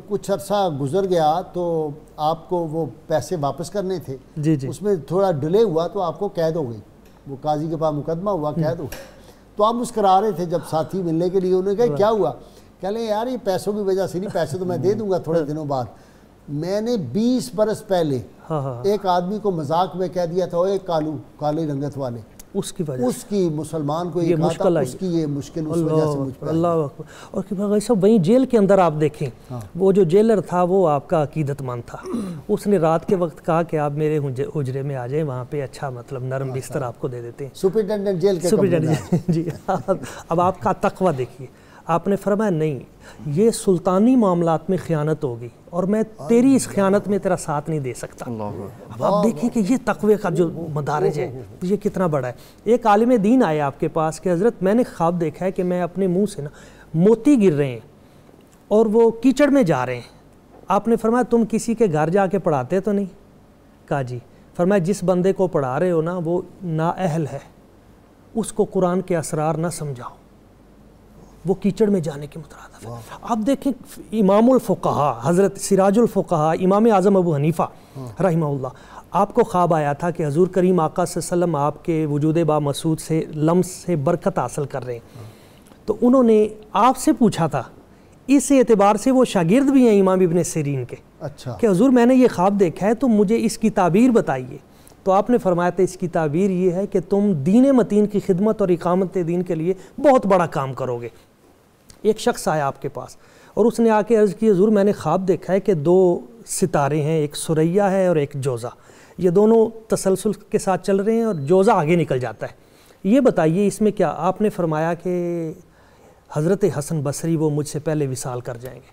کچھ عرصہ گزر گیا تو آپ کو وہ پیسے واپس کرنے تھے, اس میں تھوڑا ڈیلے ہوا تو آپ کو قید ہو گئی, وہ قاضی کے پاس مقدمہ ہوا, قید ہو گئی. تو آپ مسکرا رہے تھے جب ساتھی ملنے کے لیے, انہوں نے کہا کیا ہوا؟ کہہ لیں یار یہ پیسوں کی وجہ سے نہیں, پیسے تو میں دے دوں گا تھوڑے دنوں بعد. میں نے 20 برس پہلے ایک آدمی کو مذاق میں کہہ دیا تھا, اے کالو, کالے رنگت والے, اس کی وجہ اس کی مسلمان کو یہ مشکل آئی, اس کی یہ مشکل اس وجہ سے مجھ پر. اللہ اکبر. اور کہ بھائی صاحب وہیں جیل کے اندر آپ دیکھیں, وہ جو جیلر تھا وہ آپ کا عقیدت مند تھا, اس نے رات کے وقت کہا کہ آپ میرے حجرے میں آ جائیں, وہاں پہ اچھا مطلب نرم بستر آپ کو دے دیتے ہیں. سپرنٹینڈنٹ جیل کے جی. اب آپ کا تقوی دیکھیے, آپ نے فرمایا نہیں یہ سلطانی معاملات میں خیانت ہوگی اور میں تیری اس خیانت میں تیرا ساتھ نہیں دے سکتا. اب آپ دیکھیں کہ یہ تقوی کا جو مدارج ہے یہ کتنا بڑا ہے. ایک عالم دین آئے آپ کے پاس کہ حضرت میں نے خواب دیکھا ہے کہ میں اپنے منہ سے نا موتی گر رہے ہیں اور وہ کیچڑ میں جا رہے ہیں. آپ نے فرمایا تم کسی کے گھر جا کے پڑھاتے تو نہیں؟ کہا جی. فرمایا جس بندے کو پڑھا رہے ہو نا وہ نااہل ہے, اس کو قرآن کے اسرار نہ سمجھاؤ, وہ کیچڑ میں جانے کے مترادف ہے. آپ دیکھیں امام الفقہاء حضرت سراج الفقہاء امام اعظم ابو حنیفہ رحمہ اللہ, آپ کو خواب آیا تھا کہ حضور کریم آقا صلی اللہ علیہ وسلم آپ کے وجود با مسعود سے لمس سے برکت حاصل کر رہے ہیں, تو انہوں نے آپ سے پوچھا تھا, اس اعتبار سے وہ شاگرد بھی ہیں امام ابن سیرین کے, اچھا کہ حضور میں نے یہ خواب دیکھا ہے تو مجھے اس کی تعبیر بتائیے. تو آپ نے فرمایا تھا اس کی تعبیر یہ ہے کہ تم دین متین کی خدمت اور اقامت دین کے لیے بہت بڑا کام کرو گے. ایک شخص آیا آپ کے پاس اور اس نے آ کے عرض کی حضور میں نے خواب دیکھا ہے کہ 2 ستارے ہیں, ایک ثریا ہے اور ایک جوزہ, یہ دونوں تسلسل کے ساتھ چل رہے ہیں اور جوزہ آگے نکل جاتا ہے, یہ بتائیے اس میں کیا؟ آپ نے فرمایا کہ حضرت حسن بصری وہ مجھ سے پہلے وصال کر جائیں گے,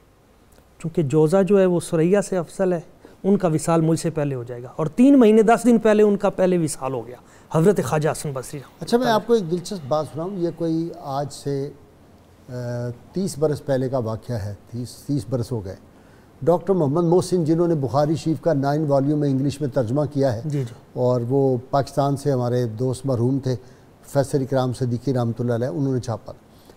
چونکہ جوزہ جو ہے وہ ثریا سے افضل ہے, ان کا وصال مجھ سے پہلے ہو جائے گا, اور 3 مہینے 10 دن پہلے ان کا پہلے وصال ہو گیا حضرت خواجہ حسن بصری. اچھا میں آپ کو ایک دلچسپ بات سناؤں, یہ کوئی آج سے 30 برس پہلے کا واقعہ ہے, 30 برس ہو گئے. ڈاکٹر محمد محسن جنہوں نے بخاری شریف کا 9 والیوم میں انگلش میں ترجمہ کیا ہے جی اور وہ پاکستان سے ہمارے دوست مرحوم تھے فیصل اکرام صدیقی رحمۃ اللہ علیہ، انہوں نے چھاپا.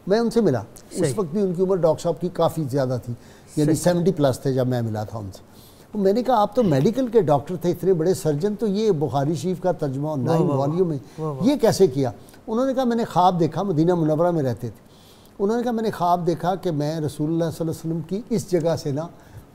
میں ان سے ملا، اس وقت بھی ان کی عمر ڈاکٹر صاحب کی کافی زیادہ تھی، یعنی 70+ تھے جب میں ملا تھا ان سے. میں نے کہا آپ تو میڈیکل کے ڈاکٹر تھے، اتنے بڑے سرجن، تو یہ بخاری شریف کا ترجمہ 9 والیوم میں یہ کیسے کیا؟ انہوں نے کہا میں نے خواب دیکھا، مدینہ منورہ میں رہتے تھے. انہوں نے کہا میں نے خواب دیکھا کہ میں رسول اللہ صلی اللہ علیہ وسلم کی اس جگہ سے نا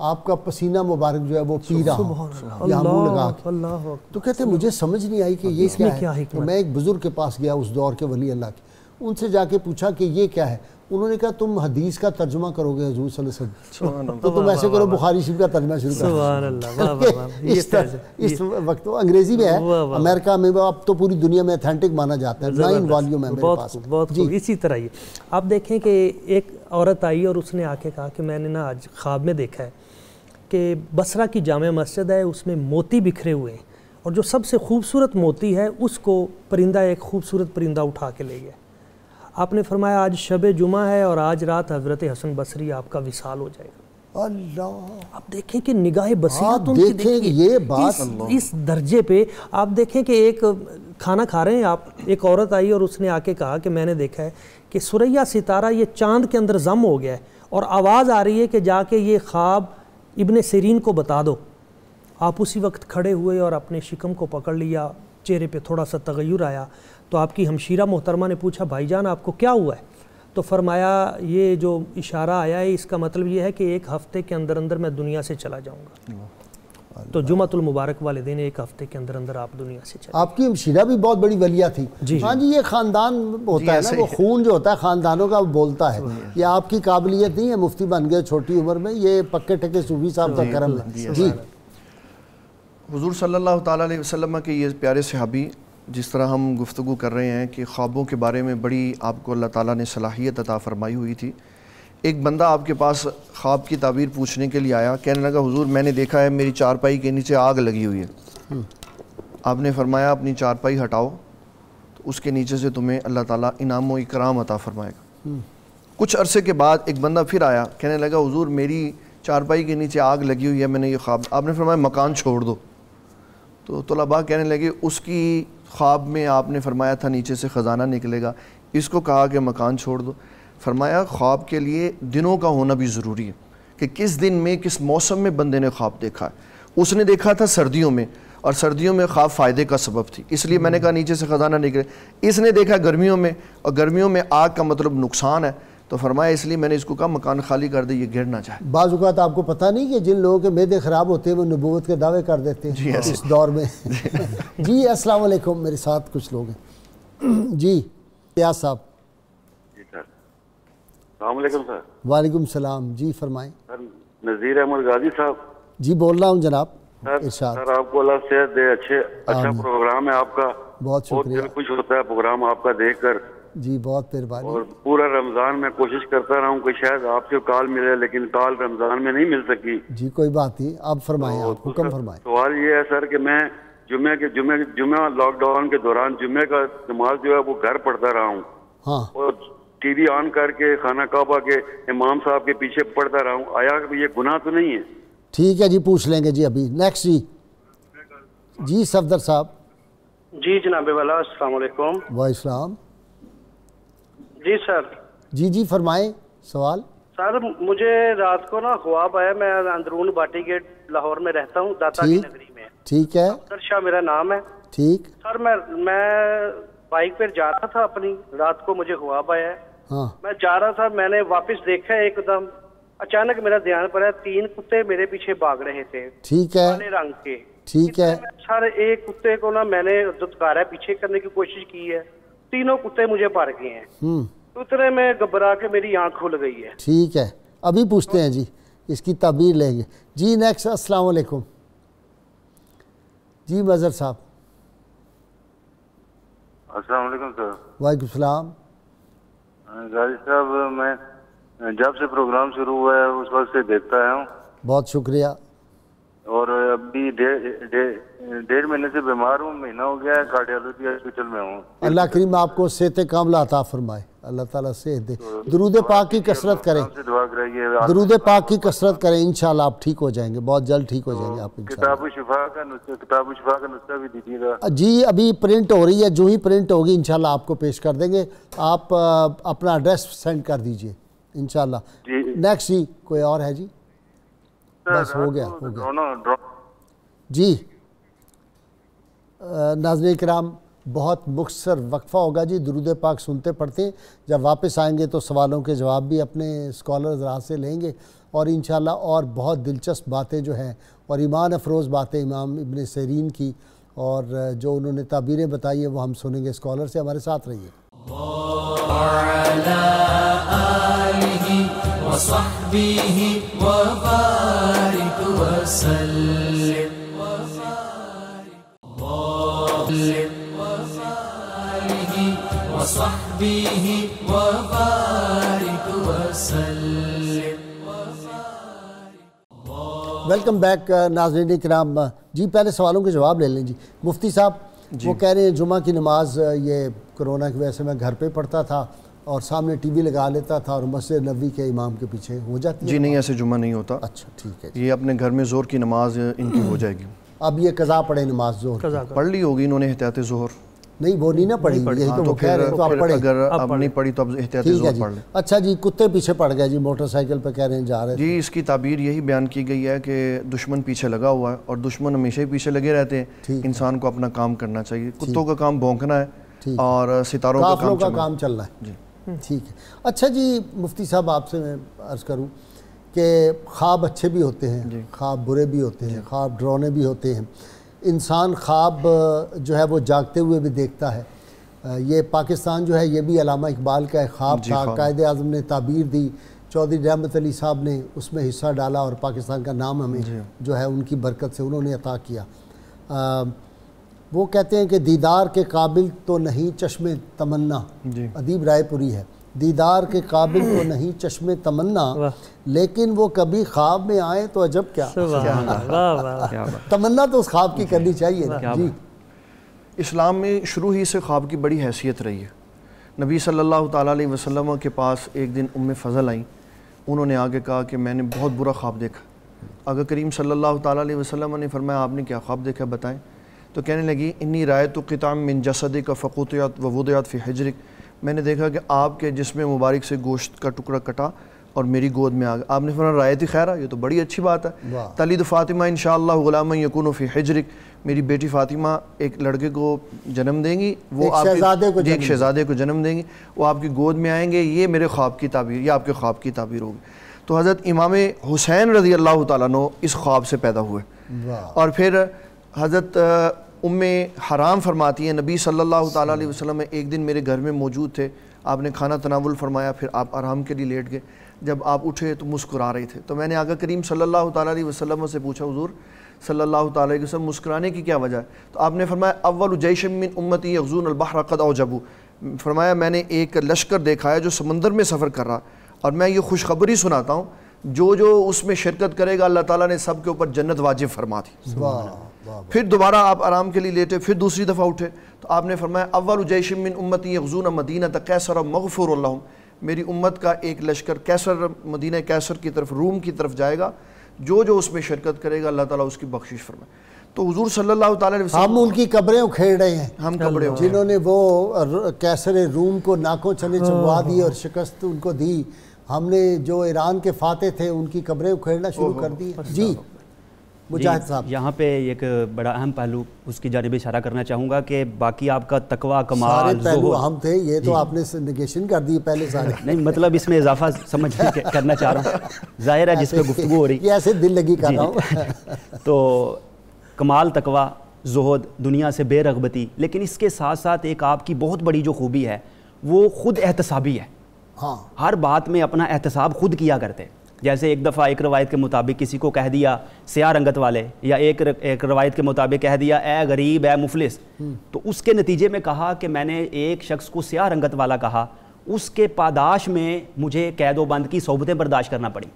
آپ کا پسینہ مبارک جو ہے وہ پی رہا ہوں یہاں منہ لگا کے. تو کہتے مجھے سمجھ نہیں آئی کہ یہ کیا ہے. تو میں ایک بزرگ کے پاس گیا اس دور کے ولی اللہ کے، ان سے جا کے پوچھا کہ یہ کیا ہے. انہوں نے کہا تم حدیث کا ترجمہ کرو گے حضور صلی اللہ علیہ وسلم، تو تم ایسے کرو بخاری شریف کا ترجمہ شروع کرو. سبحان اللہ. اس وقت وہ انگریزی میں ہے، امریکہ میں اب تو پوری دنیا میں اتھینٹک مانا جاتا ہے. 9 والیوم ہے میرے پاس. بہت خوب. اسی طرح یہ آپ دیکھیں کہ ایک عورت آئی اور اس نے آ کے کہا کہ میں نے نا آج خواب میں دیکھا ہے کہ بصرہ کی جامع مسجد ہے، اس میں موتی بکھرے ہوئے ہیں، اور جو سب سے خوبصورت موتی ہے اس کو پرندہ، ایک خوبصورت پرندہ اٹھا کے لے گیا. آپ نے فرمایا آج شب جمعہ ہے اور آج رات حضرت حسن بصری آپ کا وصال ہو جائے گا. اللہ، آپ دیکھیں کہ نگاہ بصیرت ان کی دیکھیں یہ بات اس درجے پہ. آپ دیکھیں کہ ایک کھانا کھا رہے ہیں آپ، ایک عورت آئی اور اس نے آ کے کہا کہ میں نے دیکھا ہے کہ سریا ستارہ یہ چاند کے اندر ضم ہو گیا ہے، اور آواز آ رہی ہے کہ جا کے یہ خواب ابن سیرین کو بتا دو. آپ اسی وقت کھڑے ہوئے اور اپنے شکم کو پکڑ لیا، چہرے پہ تھوڑا سا تغیر آیا. تو آپ کی ہمشیرہ محترمہ نے پوچھا بھائی جان آپ کو کیا ہوا ہے؟ تو فرمایا یہ جو اشارہ آیا ہے اس کا مطلب یہ ہے کہ 1 ہفتے کے اندر اندر میں دنیا سے چلا جاؤں گا. تو جمعۃ المبارک والے دن 1 ہفتے کے اندر اندر آپ دنیا سے چلے. آپ کی ہمشیرہ بھی بہت بڑی ولیہ تھی. ہاں جی، یہ خاندان ہوتا ہے نا، وہ خون جو ہوتا ہے خاندانوں کا وہ بولتا ہے. یہ آپ کی قابلیت نہیں ہے، مفتی بن گئے چھوٹی عمر میں، یہ پکے ٹکے صوفی صاحب کا کرم ہے. جی حضور صلی اللہ تعالیٰ علیہ وسلم کے یہ پیارے صحابی، جس طرح ہم گفتگو کر رہے ہیں کہ خوابوں کے بارے میں بڑی آپ کو اللہ تعالیٰ نے صلاحیت عطا فرمائی ہوئی تھی. ایک بندہ آپ کے پاس خواب کی تعبیر پوچھنے کے لیے آیا، کہنے لگا حضور میں نے دیکھا ہے میری چارپائی کے نیچے آگ لگی ہوئی ہے. آپ نے فرمایا اپنی چارپائی ہٹاؤ تو اس کے نیچے سے تمہیں اللہ تعالیٰ انعام و اکرام عطا فرمائے گا. کچھ عرصے کے بعد ایک بندہ پھر آیا، کہنے لگا حضور میری چارپائی کے نیچے آگ لگی ہوئی ہے، میں نے یہ خواب. آپ نے فرمایا مکان چھوڑ دو. تو طلباء کہنے لگے اس کی خواب میں آپ نے فرمایا تھا نیچے سے خزانہ نکلے گا، اس کو کہا کہ مکان چھوڑ دو. فرمایا خواب کے لیے دنوں کا ہونا بھی ضروری ہے کہ کس دن میں کس موسم میں بندے نے خواب دیکھا ہے. اس نے دیکھا تھا سردیوں میں، اور سردیوں میں خواب فائدے کا سبب تھی، اس لیے میں نے کہا نیچے سے خزانہ نکلے. اس نے دیکھا گرمیوں میں، اور گرمیوں میں آگ کا مطلب نقصان ہے، تو فرمایا اس لیے میں نے اس کو کہا مکان خالی کر دے، یہ گر نہ جائے. بعض اوقات آپ کو پتہ نہیں کہ جن لوگوں کے معدے خراب ہوتے ہیں وہ نبوت کے دعوے کر دیتے ہیں اس دور میں. جی السلام علیکم، میرے ساتھ کچھ لوگ ہیں. جی ریاض صاحب. جی سر السلام علیکم. سر وعلیکم السلام. جی فرمائیں. سر نذیر احمد غازی صاحب. جی بول رہا ہوں جناب. سر آپ کو اللہ صحت دے. اچھا پروگرام ہے آپ کا، بہت شکریہ. دل خوش ہوتا ہے پروگرام آپ کا دیکھ کر. جی بہت مہربانی. اور پورا رمضان میں کوشش کرتا رہا ہوں کہ شاید آپ سے کال ملے، لیکن کال رمضان میں نہیں مل سکی. جی کوئی بات نہیں، آپ فرمائیں، آپ حکم فرمائیں. سوال یہ ہے سر کہ میں جمعہ لاک ڈاؤن کے دوران جمعے کا نماز جو ہے وہ گھر پڑھتا رہا ہوں. ہاں. اور ٹی وی آن کر کے خانہ کعبہ کے امام صاحب کے پیچھے پڑھتا رہا ہوں. آیا یہ گناہ تو نہیں ہے؟ ٹھیک ہے جی، پوچھ لیں گے جی ابھی. نیکسٹ جی. جی صفدر صاحب. جی جناب والا السلام علیکم. وعلیکم السلام. جی سر. جی فرمائیں سوال. سر مجھے رات کو نا خواب آیا، میں اندرون باٹی گیٹ لاہور میں رہتا ہوں، داتا کی نگری میں. ٹھیک ہے. افضل شاہ میرا نام ہے. ٹھیک. سر میں بائک پہ جا رہا تھا اپنی، رات کو مجھے خواب آیا ہے. ہاں. میں جا رہا تھا، میں نے واپس دیکھا ایک دم اچانک میرا دھیان پڑا 3 کتے میرے پیچھے بھاگ رہے تھے. ٹھیک ہے. کالے رنگ کے. ٹھیک ہے. سر ایک کتے کو نا میں نے دھتکارا، پیچھے کرنے کی کوشش کی ہے، تینوں کتے مجھے پڑ گئے ہیں. اتنے میں گھبرا کے میری آنکھ کھل گئی ہے. ٹھیک ہے، ابھی پوچھتے ہیں جی، اس کی تعبیر لیں گے. جی نیکسٹ. السلام علیکم. جی مظہر صاحب. السلام علیکم سر. وعلیکم السلام. غازی صاحب میں جب سے پروگرام شروع ہوا ہے اس وقت سے دیکھتا آیا ہوں. بہت شکریہ. اور ابھی 1.5 مہینے سے بیمار ہوں، مہینہ ہو گیا ہے، کارڈیالوجی ہاسپٹل میں ہوں. اللہ کریم آپ کو صحت کاملہ عطا فرمائے. اللہ تعالیٰ صحت دے. درود پاک کی کثرت کریں, دعا کرائیے. درود پاک کی کثرت کریں, انشاءاللہ آپ ٹھیک ہو جائیں گے, بہت جلد ٹھیک ہو جائیں گے آپ انشاءاللہ. کتاب شفا کا نسخہ بھی دیجیے گا. جی ابھی پرنٹ ہو رہی ہے, جو ہی پرنٹ ہوگی انشاءاللہ آپ کو پیش کر دیں گے. آپ اپنا ایڈریس سینڈ کر دیجئے انشاءاللہ. نیکسٹ جی کوئی اور ہے جی؟ بس ہو گیا جی. ناظرین کرام بہت مختصر وقفہ ہوگا جی, درود پاک سنتے پڑھتے ہیں. جب واپس آئیں گے تو سوالوں کے جواب بھی اپنے اسکالر حضرات سے لیں گے, اور انشاءاللہ اور بہت دلچسپ باتیں جو ہیں اور ایمان افروز باتیں امام ابن سیرین کی اور جو انہوں نے تعبیریں بتائی ہیں وہ ہم سنیں گے. اسکالر سے ہمارے ساتھ رہیے. ویلکم بیک ناظرین کرام. جی پہلے سوالوں کے جواب لے لیں جی. مفتی صاحب وہ کہہ رہے ہیں جمعہ کی نماز یہ کرونا کی وجہ سے میں گھر پہ پڑھتا تھا اور سامنے ٹی وی لگا لیتا تھا اور مسجد نبوی کے امام کے پیچھے ہو جاتی ہے. جی نہیں, ایسے جمعہ نہیں ہوتا. اچھا ٹھیک ہے. یہ اپنے گھر میں ظہر کی نماز ان کی ہو جائے گی. اب یہ قضا پڑھے نماز ظہر پڑھ لی ہوگی انہوں نے احتیاط ظہر. نہیں وہ نہیں نہ پڑھی, یہی تو وہ کہہ رہے ہیں تو آپ پڑھیں. اگر اب نہیں پڑھی تو اب احتیاط ظہر پڑھ لیں. اچھا جی کتے پیچھے پڑ گئے جی, موٹر سائیکل پہ کہہ رہے ہیں جا رہے ہیں. جی اس کی تعبیر یہی بیان کی گئی ہے کہ دشمن پیچھے لگا ہوا ہے اور دشمن ہمیشہ ہی پیچھے لگے رہتے ہیں. انسان کو اپنا کام کرنا چاہیے. کتوں کا کام بھونکنا ہے اور ستاروں کا کام چلنا ہے. جی ٹھیک ہے. اچھا جی مفتی صاحب آپ سے میں عرض کروں کہ خواب اچھے بھی ہوتے ہیں, خواب برے بھی ہوتے ہیں, خواب ڈرانے بھی ہوتے ہیں. انسان خواب جو ہے وہ جاگتے ہوئے بھی دیکھتا ہے. یہ پاکستان جو ہے یہ بھی علامہ اقبال کا ایک خواب تھا. قائد اعظم نے تعبیر دی, چودھری رحمت علی صاحب نے اس میں حصہ ڈالا اور پاکستان کا نام ہمیں جو ہے ان کی برکت سے انہوں نے عطا کیا. وہ کہتے ہیں کہ دیدار کے قابل تو نہیں چشم تمنا, ادیب رائے پوری ہے, دیدار کے قابل تو نہیں چشم تمنا, لیکن وہ کبھی خواب میں آئے تو عجب کیا. تمنا تو اس خواب کی کرنی چاہیے. جی اسلام میں شروع ہی سے خواب کی بڑی حیثیت رہی ہے. نبی صلی اللہ تعالیٰ علیہ وسلم کے پاس ایک دن ام فضل آئیں. انہوں نے آگے کہا کہ میں نے بہت برا خواب دیکھا. آقا کریم صلی اللہ تعالیٰ علیہ وسلم نے فرمایا آپ نے کیا خواب دیکھا بتائیں. تو کہنے لگی انی رأیت قطعا من جسدک فقطعت ووضعت فی حجرک, میں نے دیکھا کہ آپ کے جسم مبارک سے گوشت کا ٹکڑا کٹا اور میری گود میں آ گیا. آپ نے فرمایا رایت خیرہ, یہ تو بڑی اچھی بات ہے. تلد فاطمہ انشاءاللہ غلاما یکون فی حجرک, میری بیٹی فاطمہ ایک لڑکے کو جنم دیں گی, وہ ایک شہزادے کو جنم دیں گی, وہ آپ کی گود میں آئیں گے. یہ میرے خواب کی تعبیر, یہ آپ کے خواب کی تعبیر ہوگی. تو حضرت امام حسین رضی اللہ تعالیٰ عنہ اس خواب سے پیدا ہوئے. اور پھر حضرت ام حرام فرماتی ہیں نبی صلی اللہ تعالیٰ علیہ وسلم ایک دن میرے گھر میں موجود تھے, آپ نے کھانا تناول فرمایا, پھر آپ آرام کے لیے لیٹ گئے. جب آپ اٹھے تو مسکرا رہے تھے. تو میں نے آقا کریم صلی اللہ تعالیٰ علیہ وسلم سے پوچھا حضور صلی اللہ تعالیٰ علیہ وسلم مسکرانے کی کیا وجہ ہے؟ تو آپ نے فرمایا اول جیش من امتی یغزون البحر قد اوجبوا, فرمایا میں نے ایک لشکر دیکھا ہے جو سمندر میں سفر کر رہا, اور میں یہ خوشخبری سناتا ہوں جو اس میں شرکت کرے گا اللہ تعالیٰ نے سب کے اوپر جنت واجب فرما دی. پھر دوبارہ آپ آرام کے لیے لیٹے, پھر دوسری دفعہ اٹھے تو آپ نے فرمایا اول جیش من امتی یغزون مدینہ قیصر مغفور اللہم, میری امت کا ایک لشکر کیسر, مدینہ کیسر کی طرف, روم کی طرف جائے گا, جو اس میں شرکت کرے گا اللہ تعالیٰ اس کی بخشش فرمائے. تو حضور صلی اللہ تعالیٰ علیہ وسلم ہم ان کی قبریں اکھیڑ رہے ہیں, ہم قبریں جنہوں نے وہ کیسر روم کو ناکوں چنے چبوا دی اور شکست ان کو دی, ہم نے جو ایران کے فاتح تھے ان کی قبریں اکھیڑنا شروع کر دی. جی مجاہد صاحب یہاں پہ ایک بڑا اہم پہلو اس کی جانب اشارہ کرنا چاہوں گا کہ باقی آپ کا تقوی, کمال, سارے پہلو اہم تھے, یہ تو آپ نے نگیشن کر دی پہلے سارے. نہیں مطلب اس میں اضافہ سمجھ کرنا چاہ رہا ہوں, ظاہر ہے جس پہ گفتگو ہو رہی یہ ایسے دل لگی کر رہا ہوں. تو کمال, تقوی, زہد, دنیا سے بے رغبتی, لیکن اس کے ساتھ ساتھ ایک آپ کی بہت بڑی جو خوبی ہے وہ خود احتسابی ہے. ہاں ہر بات میں اپنا احتساب خود کیا کرتے. جیسے ایک دفعہ ایک روایت کے مطابق کسی کو کہہ دیا سیاہ رنگت والے, یا ایک روایت کے مطابق کہہ دیا اے غریب, اے مفلس, تو اس کے نتیجے میں کہا کہ میں نے ایک شخص کو سیاہ رنگت والا کہا, اس کے پاداش میں مجھے قید و بند کی صحبتیں برداشت کرنا پڑی,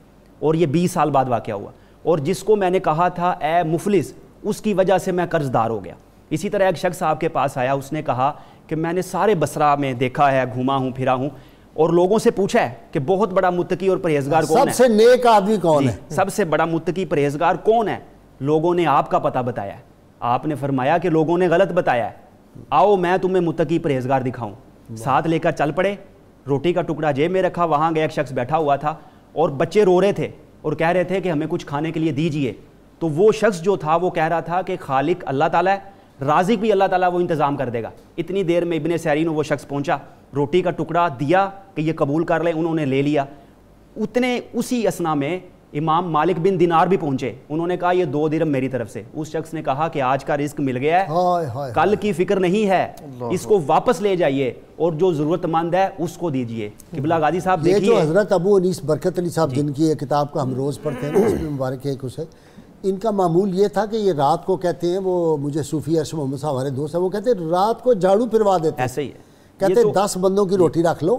اور یہ 20 سال بعد واقعہ ہوا. اور جس کو میں نے کہا تھا اے مفلس, اس کی وجہ سے میں قرض دار ہو گیا. اسی طرح ایک شخص آپ کے پاس آیا, اس نے کہا کہ میں نے سارے بصرہ میں دیکھا ہے, گھوما ہوں پھرا ہوں, اور لوگوں سے پوچھا ہے کہ بہت بڑا متقی اور پرہیزگار کون ہے, سب سے نیک آدمی کون ہے, سب سے بڑا متقی پرہیزگار کون ہے؟ لوگوں نے آپ کا پتہ بتایا ہے. آپ نے فرمایا کہ لوگوں نے غلط بتایا ہے, آؤ میں تمہیں متقی پرہیزگار دکھاؤں. ساتھ لے کر چل پڑے, روٹی کا ٹکڑا جیب میں رکھا, وہاں گیا ایک شخص بیٹھا ہوا تھا اور بچے رو رہے تھے اور کہہ رہے تھے کہ ہمیں کچھ کھانے کے لیے دیجئے. تو وہ شخص جو تھا وہ کہہ رہا تھا کہ خالق اللہ تعالیٰ ہے, رازق بھی اللہ تعالیٰ, وہ انتظام کر دے گا. اتنی دیر میں ابن سیرین وہ شخص پہنچا, روٹی کا ٹکڑا دیا کہ یہ قبول کر لیں, انہوں نے لے لیا. اسی اسنا میں امام مالک بن دینار بھی پہنچے, انہوں نے کہا یہ 2 درہم میری طرف سے. اس شخص نے کہا کہ آج کا رزق مل گیا ہے, کل کی فکر نہیں ہے, اس کو واپس لے جائیے اور جو ضرورت مند ہے اس کو دیجئے. قبلہ غازی صاحب یہ دیکھیے, جو حضرت ابو انیس برکت علی صاحب جن کی یہ کتاب کا ہم روز پڑھتے ہیں, اس میں مبارک ہے اسے, ان کا معمول یہ تھا کہ یہ رات کو کہتے ہیں, وہ مجھے صوفی عرش محمد صاحب ہمارے دوست ہیں, وہ کہتے ہیں رات کو جھاڑو پھروا دیتے ہیں. ایسے ہی ہے, کہتے ہیں 10 بندوں کی روٹی رکھ لو,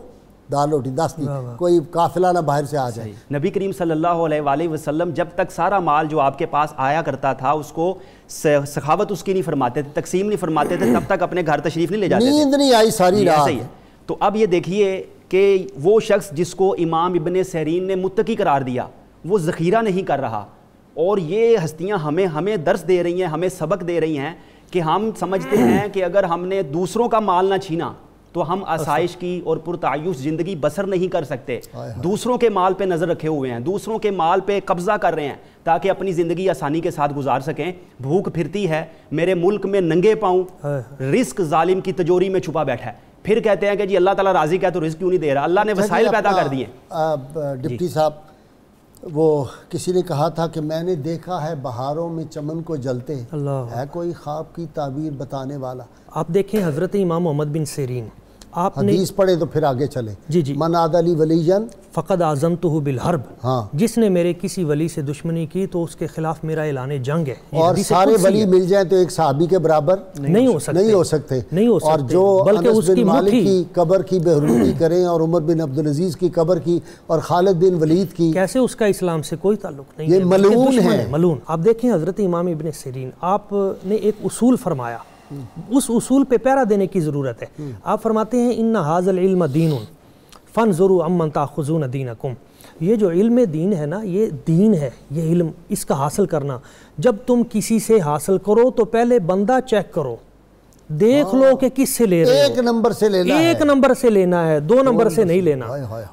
دال روٹی 10 کی, کوئی قافلہ نہ باہر سے آ جائے. نبی کریم صلی اللہ علیہ وآلہ وسلم جب تک سارا مال جو آپ کے پاس آیا کرتا تھا اس کو سخاوت اس کی نہیں فرماتے تھے, تقسیم نہیں فرماتے تھے, تب تک اپنے گھر تشریف نہیں لے جاتے تھے, نیند نہیں آئی ساری رات. ایسے ہی ہے. تو اب یہ دیکھیے کہ وہ شخص جس کو امام ابن سیرین نے متقی قرار دیا وہ ذخیرہ نہیں کر رہا, اور یہ ہستیاں ہمیں درس دے رہی ہیں, ہمیں سبق دے رہی ہیں کہ ہم سمجھتے ہیں کہ اگر ہم نے دوسروں کا مال نہ چھینا تو ہم آسائش کی اور پرتعیش زندگی بسر نہیں کر سکتے. دوسروں کے مال پہ نظر رکھے ہوئے ہیں, دوسروں کے مال پہ قبضہ کر رہے ہیں تاکہ اپنی زندگی آسانی کے ساتھ گزار سکیں. بھوک پھرتی ہے میرے ملک میں ننگے پاؤں, رزق ظالم کی تجوری میں چھپا بیٹھا ہے. پھر کہتے ہیں کہ جی اللہ تعالیٰ راضی ہے تو رزق کیوں نہیں دے رہا, اللہ نے وسائل پیدا کر دیے. ڈپٹی صاحب, وہ کسی نے کہا تھا کہ میں نے دیکھا ہے بہاروں میں چمن کو جلتے, ہے کوئی خواب کی تعبیر بتانے والا. آپ دیکھیں حضرت امام محمد بن سیرین, آپ نے حدیث پڑھے تو پھر آگے چلے. جی من عاد لی ولیًا فقد اعظمتہ بالحرب, ہاں, جس نے میرے کسی ولی سے دشمنی کی تو اس کے خلاف میرا اعلان جنگ ہے. اور سارے ولی مل جائیں تو ایک صحابی کے برابر نہیں ہو سکتے, اور جو انس بن مالک کی قبر کی بے کریں اور عمر بن عبدالعزیز کی قبر کی اور خالد بن ولید کی, کیسے اس کا اسلام سے کوئی تعلق نہیں, یہ ملعون ہے, ملعون. آپ دیکھیں حضرت امام ابن سیرین, آپ نے ایک اصول فرمایا, اس اصول پہ پیرا دینے کی ضرورت ہے. آپ فرماتے ہیں ان ھذا العلم دین فانظروا عمن تاخذون دینکم. یہ جو علم دین ہے نا, یہ دین ہے, یہ علم, اس کا حاصل کرنا. جب تم کسی سے حاصل کرو تو پہلے بندہ چیک کرو, دیکھ لو کہ کس سے لے رہے ہو. 1 نمبر سے لینا ہے, 1 نمبر سے لینا ہے, 2 نمبر سے نہیں لینا.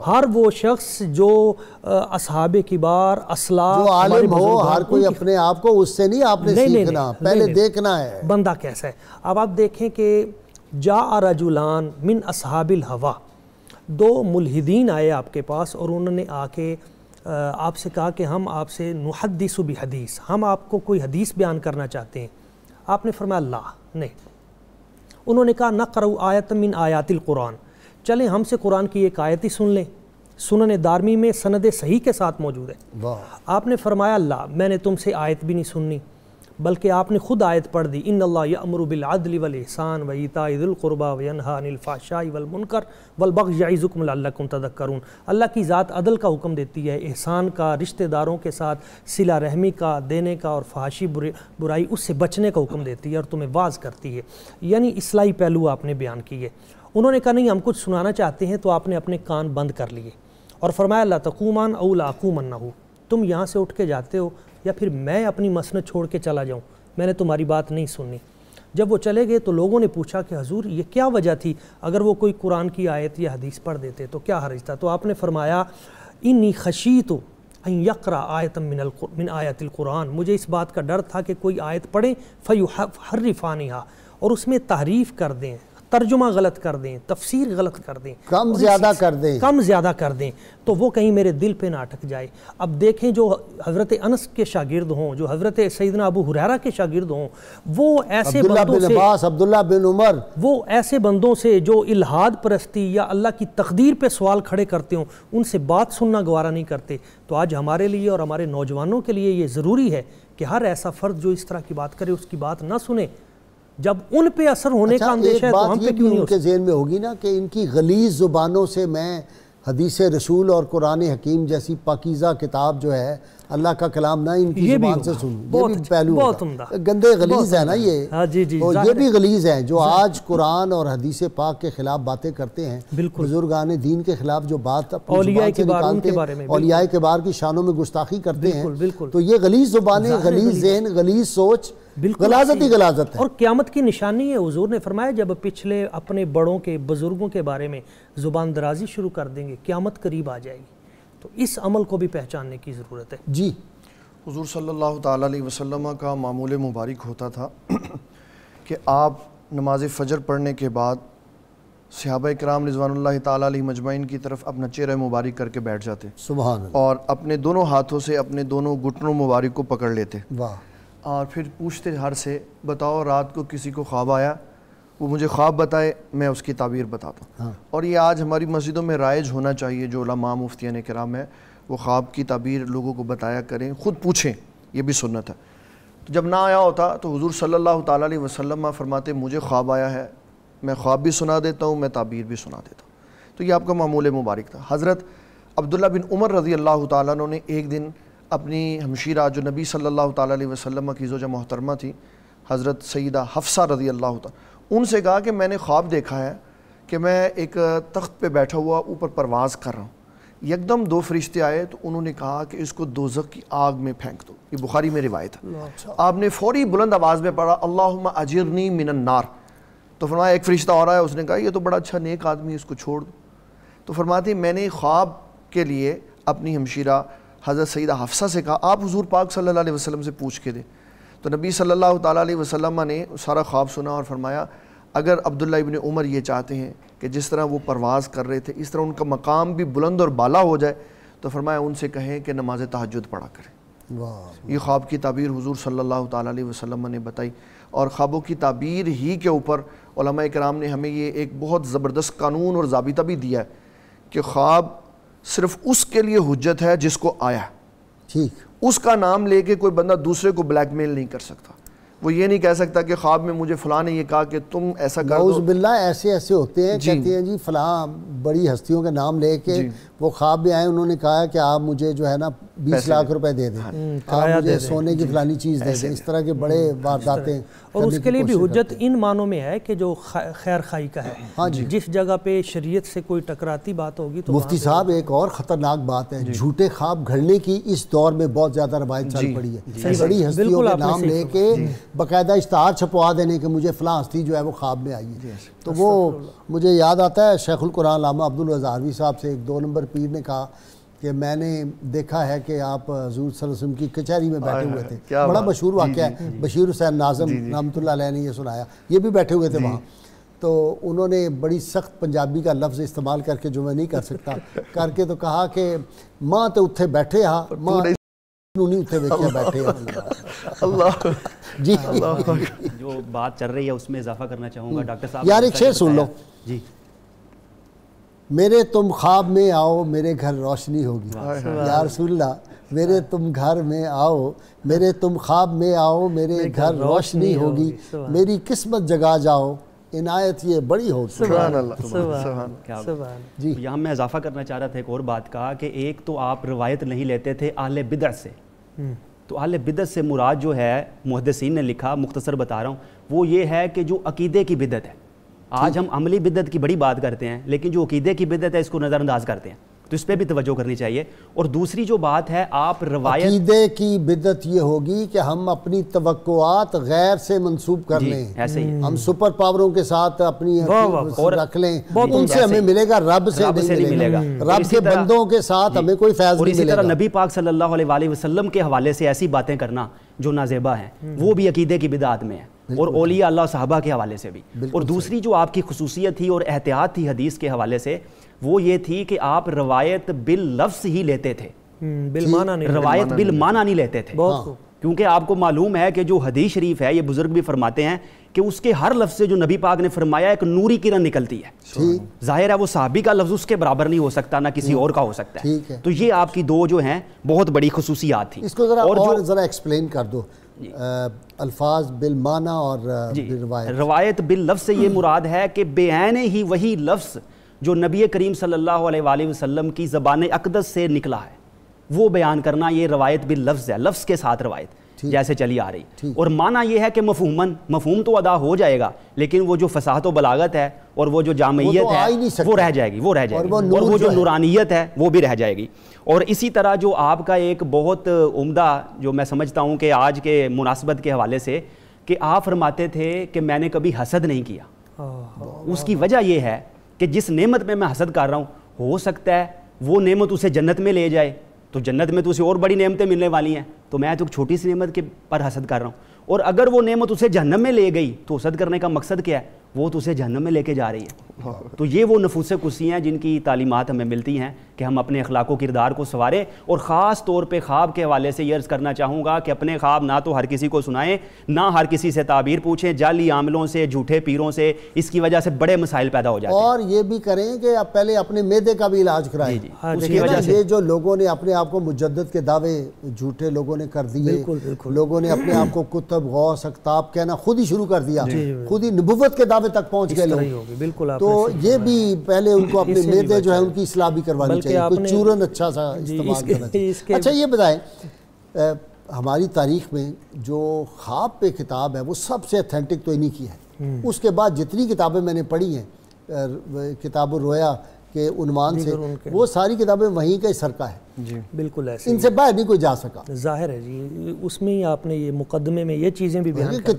ہر وہ شخص جو اصحاب کبار اسلاف, جو عالم ہو, ہر کوئی اپنے آپ کو اس سے نہیں آپ نے سیکھنا, پہلے دیکھنا ہے بندہ کیسا ہے. اب آپ دیکھیں کہ جاء رجلان من اصحاب الہوا, 2 ملحدین آئے آپ کے پاس اور انہوں نے آ کے آپ سے کہا کہ ہم آپ سے نحدث بحدیث, ہم آپ کو کوئی حدیث بیان کرنا چاہتے ہیں. آپ نے فرمایا اللہ نہیں. انہوں نے کہا نقرأ آیۃ من آیات القرآن, چلیں ہم سے قرآن کی ایک آیت ہی سن لیں, سنن دارمی میں سند صحیح کے ساتھ موجود ہے. آپ نے فرمایا اللہ میں نے تم سے آیت بھی نہیں سننی, بلکہ آپ نے خود آیت پڑھ دی, ان اللہ یأمر بالعدل والاحسان وایتاء ذی القربى وینہی عن الفحشاء والمنکر والبغی یعظکم لعلکم تذکرون. اللہ کی ذات عدل کا حکم دیتی ہے, احسان کا, رشتہ داروں کے ساتھ صلہ رحمی کا دینے کا, اور فحاشی برائی اس سے بچنے کا حکم دیتی ہے اور تمہیں واعظ کرتی ہے. یعنی اصلاحی پہلو آپ نے بیان کیے. انہوں نے کہا نہیں ہم کچھ سنانا چاہتے ہیں, تو آپ نے اپنے کان بند کر لیے اور فرمایا لا تقومان او لا اقومنہ, تم یہاں سے اٹھ کے جاتے ہو یا پھر میں اپنی مسند چھوڑ کے چلا جاؤں, میں نے تمہاری بات نہیں سننی. جب وہ چلے گئے تو لوگوں نے پوچھا کہ حضور یہ کیا وجہ تھی, اگر وہ کوئی قرآن کی آیت یا حدیث پڑھ دیتے تو کیا حرج تھا. تو آپ نے فرمایا انی خشیت ان یقرأ آیۃ من آیات القرآن, مجھے اس بات کا ڈر تھا کہ کوئی آیت پڑھیں فیحرفانہا, اور اس میں تحریف کر دیں, ترجمہ غلط کر دیں, تفسیر غلط کر دیں, کم زیادہ کر دیں, تو وہ کہیں میرے دل پہ نہ اٹک جائے. اب دیکھیں جو حضرت انس کے شاگرد ہوں, جو حضرت سیدنا ابو ہریرہ کے شاگرد ہوں, وہ ایسے بندوں سے, عبداللہ بن عمر, وہ ایسے بندوں سے جو الہاد پرستی یا اللہ کی تقدیر پہ سوال کھڑے کرتے ہوں, ان سے بات سننا گوارا نہیں کرتے. تو آج ہمارے لیے اور ہمارے نوجوانوں کے لیے یہ ضروری ہے کہ ہر ایسا فرد جو اس طرح کی بات کرے اس کی بات نہ سنیں. جب ان پہ اثر ہونے کا اندیشہ ہے تو ہم پہ کیوں نہیں ہو سکتا. ان کے ذہن میں ہوگی نا کہ ان کی غلیظ زبانوں سے میں حدیث رسول اور قرآن حکیم جیسی پاکیزہ کتاب جو ہے اللہ کا کلام نہ ان کی زبان سے سنوں، یہ بھی پہلو ہوگا۔ گندے غلیظ ہے نا یہ، یہ بھی غلیظ ہیں جو آج قرآن اور حدیث پاک کے خلاف باتیں کرتے ہیں، بزرگان دین کے خلاف جو بات اپنی زبان سے نکالتے ہیں، اولیاء کبار کی شانوں میں گستاخی کرتے ہیں، تو یہ غلیظ زبانیں، غلیظ ذہن، غلیظ سوچ، غلاظت ہی غلاظت ہے۔ اور قیامت کی نشانی ہے، حضور نے فرمایا جب پچھلے اپنے بڑوں کے بزرگوں کے بارے میں زبان درازی شروع کر دیں گے قیامت قریب آ جائے گی، تو اس عمل کو بھی پہچاننے کی ضرورت ہے۔ جی حضور صلی اللہ تعالیٰ علیہ وسلم کا معمول مبارک ہوتا تھا کہ آپ نماز فجر پڑھنے کے بعد صحابہ کرام رضوان اللہ تعالیٰ علیہ مجمعین کی طرف اپنا چہرہ مبارک کر کے بیٹھ جاتے، سبحان اللہ، اور اپنے دونوں ہاتھوں سے اپنے دونوں گھٹنوں مبارک کو پکڑ لیتے، واہ، اور پھر پوچھتے ہر سے بتاؤ رات کو کسی کو خواب آیا، وہ مجھے خواب بتائے، میں اس کی تعبیر بتاتا ہوں۔ اور یہ آج ہماری مسجدوں میں رائج ہونا چاہیے، جو علماء مفتیان کرام ہیں وہ خواب کی تعبیر لوگوں کو بتایا کریں، خود پوچھیں، یہ بھی سنت ہے۔ تو جب نہ آیا ہوتا تو حضور صلی اللہ تعالیٰ علیہ وسلم فرماتے مجھے خواب آیا ہے، میں خواب بھی سنا دیتا ہوں، میں تعبیر بھی سنا دیتا ہوں۔ تو یہ آپ کا معمول مبارک تھا۔ حضرت عبداللہ بن عمر رضی اللہ تعالیٰ عنہ نے ایک دن اپنی ہمشیرہ جو نبی صلی اللہ تعالیٰ علیہ وسلم کی زوجہ محترمہ تھی، حضرت سیدہ حفصہ رضی اللہ تعالیٰ، ان سے کہا کہ میں نے خواب دیکھا ہے کہ میں ایک تخت پہ بیٹھا ہوا اوپر پرواز کر رہا ہوں، یکدم دو فرشتے آئے تو انہوں نے کہا کہ اس کو دوزخ کی آگ میں پھینک دو، یہ بخاری میں روایت ہے۔ آپ نے فوری بلند آواز میں پڑھا اللہم اجرنی من النار، تو فرمایا ایک فرشتہ اور آیا، اس نے کہا یہ تو بڑا اچھا نیک آدمی ہے، اس کو چھوڑ دو۔ تو فرماتے میں نے خواب کے لیے اپنی ہمشیرہ حضرت سیدہ حفصہ سے کہا آپ حضور پاک صلی اللہ علیہ وسلم سے پوچھ کے دیں، تو نبی صلی اللہ تعالیٰ علیہ وسلم نے سارا خواب سنا اور فرمایا اگر عبداللہ ابن عمر یہ چاہتے ہیں کہ جس طرح وہ پرواز کر رہے تھے اس طرح ان کا مقام بھی بلند اور بالا ہو جائے تو فرمایا ان سے کہیں کہ نماز تہجد پڑھا کریں۔ یہ خواب کی تعبیر حضور صلی اللہ تعالیٰ علیہ وسلم نے بتائی، اور خوابوں کی تعبیر ہی کے اوپر علماء کرام نے ہمیں یہ ایک بہت زبردست قانون اور ضابطہ بھی دیا ہے کہ خواب صرف اس کے لیے حجت ہے جس کو آیا، ٹھیک، اس کا نام لے کے کوئی بندہ دوسرے کو بلیک میل نہیں کر سکتا۔ وہ یہ نہیں کہہ سکتا کہ خواب میں مجھے فلاں نے یہ کہا کہ تم ایسا کر دو۔ نعوذ باللہ، ایسے ہوتے ہیں، کہتے ہیں جی فلاں بڑی ہستیوں کے نام لے کے وہ خواب میں آئے، انہوں نے کہا کہ آپ مجھے جو ہے نا 20 لاکھ روپے دے دیں، آپ مجھے سونے کی فلانی چیز دے دیں، اس طرح کے بڑے وارداتیں۔ اور اس کے لیے بھی حجت ان معنوں میں ہے کہ جو خیر خائی کا ہے، جس جگہ پہ شریعت سے کوئی ٹکراتی بات ہوگی تو مفتی صاحب ایک اور خطرناک بات ہے، جھوٹے خواب گھڑنے کی اس دور میں بہت زیادہ روایت چل پڑی ہے، بڑی ہستیوں کے نام لے کے باقاعدہ اشتہار چھپوا دینے کہ مجھے فلاں ہستی جو ہے وہ خواب میں آئی ہے۔ تو وہ مجھے یاد آتا ہے شیخ القرآن علامہ عبدالوہاب صاحب سے ایک 2 نمبر پیر نے کہا کہ میں نے دیکھا ہے کہ آپ حضور صلی اللہ علیہ وسلم کی کچہری میں بیٹھے ہوئے تھے، بڑا مشہور واقعہ ہے، بشیر حسین ناظم رحمۃ اللہ علیہ نے یہ سنایا، یہ بھی بیٹھے ہوئے تھے وہاں، تو انہوں نے بڑی سخت پنجابی کا لفظ استعمال کر کے جو میں نہیں کر سکتا کر کے تو کہا کہ ماں تو اتھے بیٹھے ہاں، ماں نہیں اتھے بیٹھے اللہ جی جو بات چل رہی ہے اس میں اضافہ کرنا چاہوں گا ڈاکٹر صاحب، یار ایک شعر سن لو، جی، میرے تم خواب میں آؤ میرے گھر روشنی ہوگی، یا رسول اللہ میرے تم گھر میں آؤ، میرے تم خواب میں آؤ میرے گھر روشنی ہوگی، میری قسمت جگا جاؤ عنایت یہ بڑی ہوگی۔ سبحان اللہ، جی یہاں میں اضافہ کرنا چاہ رہا تھا ایک اور بات کا کہ ایک تو آپ روایت نہیں لیتے تھے اہل بدعت سے، تو اہل بدعت سے مراد جو ہے محدثین نے لکھا، مختصر بتا رہا ہوں، وہ یہ ہے کہ جو عقیدے کی بدعت ہے۔ آج ہم عملی بدعت کی بڑی بات کرتے ہیں لیکن جو عقیدے کی بدعت ہے اس کو نظر انداز کرتے ہیں، تو اس پہ بھی توجہ کرنی چاہیے۔ اور دوسری جو بات ہے آپ روایت، عقیدے کی بدعت یہ ہوگی کہ ہم اپنی توقعات غیر سے منسوب کر لیں، ایسے ہی ہم سپر پاوروں کے ساتھ اپنی رکھ لیں، ان سے ہمیں ملے گا، رب سے نہیں ملے گا، رب کے بندوں کے ساتھ ہمیں کوئی فیض نہیں ملے گا۔ اور اسی طرح نبی پاک صلی اللہ علیہ وسلم کے حوالے سے ایسی باتیں کرنا جو نازیبا ہیں وہ بھی عقیدے کی بدعت میں ہے، اور اولیاء اللہ صحابہ کے حوالے سے بھی۔ اور دوسری جو آپ کی خصوصیت تھی اور احتیاط تھی حدیث کے حوالے سے وہ یہ تھی کہ آپ روایت باللفظ ہی لیتے تھے، روایت بالمعنی نہیں لیتے تھے، کیونکہ آپ کو معلوم ہے کہ جو حدیث شریف ہے، یہ بزرگ بھی فرماتے ہیں کہ اس کے ہر لفظ سے جو نبی پاک نے فرمایا ایک نوری کرن نکلتی ہے، ظاہر ہے وہ صحابی کا لفظ اس کے برابر نہیں ہو سکتا، نہ کسی اور کا ہو سکتا ہے، تو یہ آپ کی دو جو ہیں بہت بڑی خصوصیات تھیں۔ اس کو ذرا ایکسپلین کر دو، الفاظ بالمعنی اور بالروایت۔ روایت باللفظ سے یہ مراد ہے کہ بعین ہی وہی لفظ جو نبی کریم صلی اللہ علیہ وآلہ وسلم کی زبان اقدس سے نکلا ہے وہ بیان کرنا، یہ روایت باللفظ ہے، لفظ کے ساتھ روایت جیسے چلی آ رہی. اور معنی یہ ہے کہ مفہوم تو ادا ہو جائے گا، لیکن وہ جو فصاحت و بلاغت ہے اور وہ جو جامعیت ہے وہ رہ جائے گی، اور وہ جو نورانیت ہے وہ بھی رہ جائے گی. اور اسی طرح جو آپ کا ایک بہت عمدہ جو میں سمجھتا ہوں کہ آج کے مناسبت کے حوالے سے کہ آپ فرماتے تھے کہ میں نے کبھی حسد نہیں کیا. اس کی وجہ یہ ہے کہ جس نعمت میں حسد کر رہا ہوں ہو سکتا ہے وہ نعمت اسے جنت میں لے جائے، تو جنت میں تو اسے اور بڑی نعمتیں ملنے والی ہیں، تو میں تو ایک چھوٹی سی نعمت کے پر حسد کر رہا ہوں. اور اگر وہ نعمت اسے جہنم میں لے گئی تو حسد کرنے کا مقصد کیا ہے؟ وہ تو اسے جہنم میں لے کے جا رہی ہے. تو یہ وہ نفوس قدسی ہیں جن کی تعلیمات ہمیں ملتی ہیں کہ ہم اپنے اخلاق و کردار کو سنواریں. اور خاص طور پہ خواب کے حوالے سے یہ عرض کرنا چاہوں گا کہ اپنے خواب نہ تو ہر کسی کو سنائیں، نہ ہر کسی سے تعبیر پوچھیں، جعلی عاملوں سے، جھوٹے پیروں سے، اس کی وجہ سے بڑے مسائل پیدا ہو جاتے ہیں. اور یہ بھی کریں کہ آپ پہلے اپنے معدے کا بھی علاج کرائیں. اس کی وجہ سے یہ جو لوگوں نے اپنے آپ کو مجدد کے دعوے جھوٹے لوگوں نے کر دیے، لوگوں نے اپنے آپ کو کتب غوث اقطاب کہنا خود ہی شروع کر دیا، خود ہی نبوت کے دعوے تک پہنچ گئے لوگ. تو یہ بھی پہلے ان کو اپنے معدے جو ہے ان کی اصلاح بھی کروانی چاہیے، کوئی چورن اچھا سا استعمال کرنا چاہیے. اچھا یہ بتائیں، ہماری تاریخ میں جو خواب پہ کتاب ہے وہ سب سے اتھینٹک تو انہی کی ہے. اس کے بعد جتنی کتابیں میں نے پڑھی ہیں کتاب الرؤیا کے عنوان سے، وہ ساری کتابیں وہیں کا ہی سرقہ ہے. جی بالکل ایسے ان سے باہر نہیں کوئی جا سکا. ظاہر ہے جی، اس میں ہی آپ نے یہ مقدمے میں یہ چیزیں بھی بیان کہ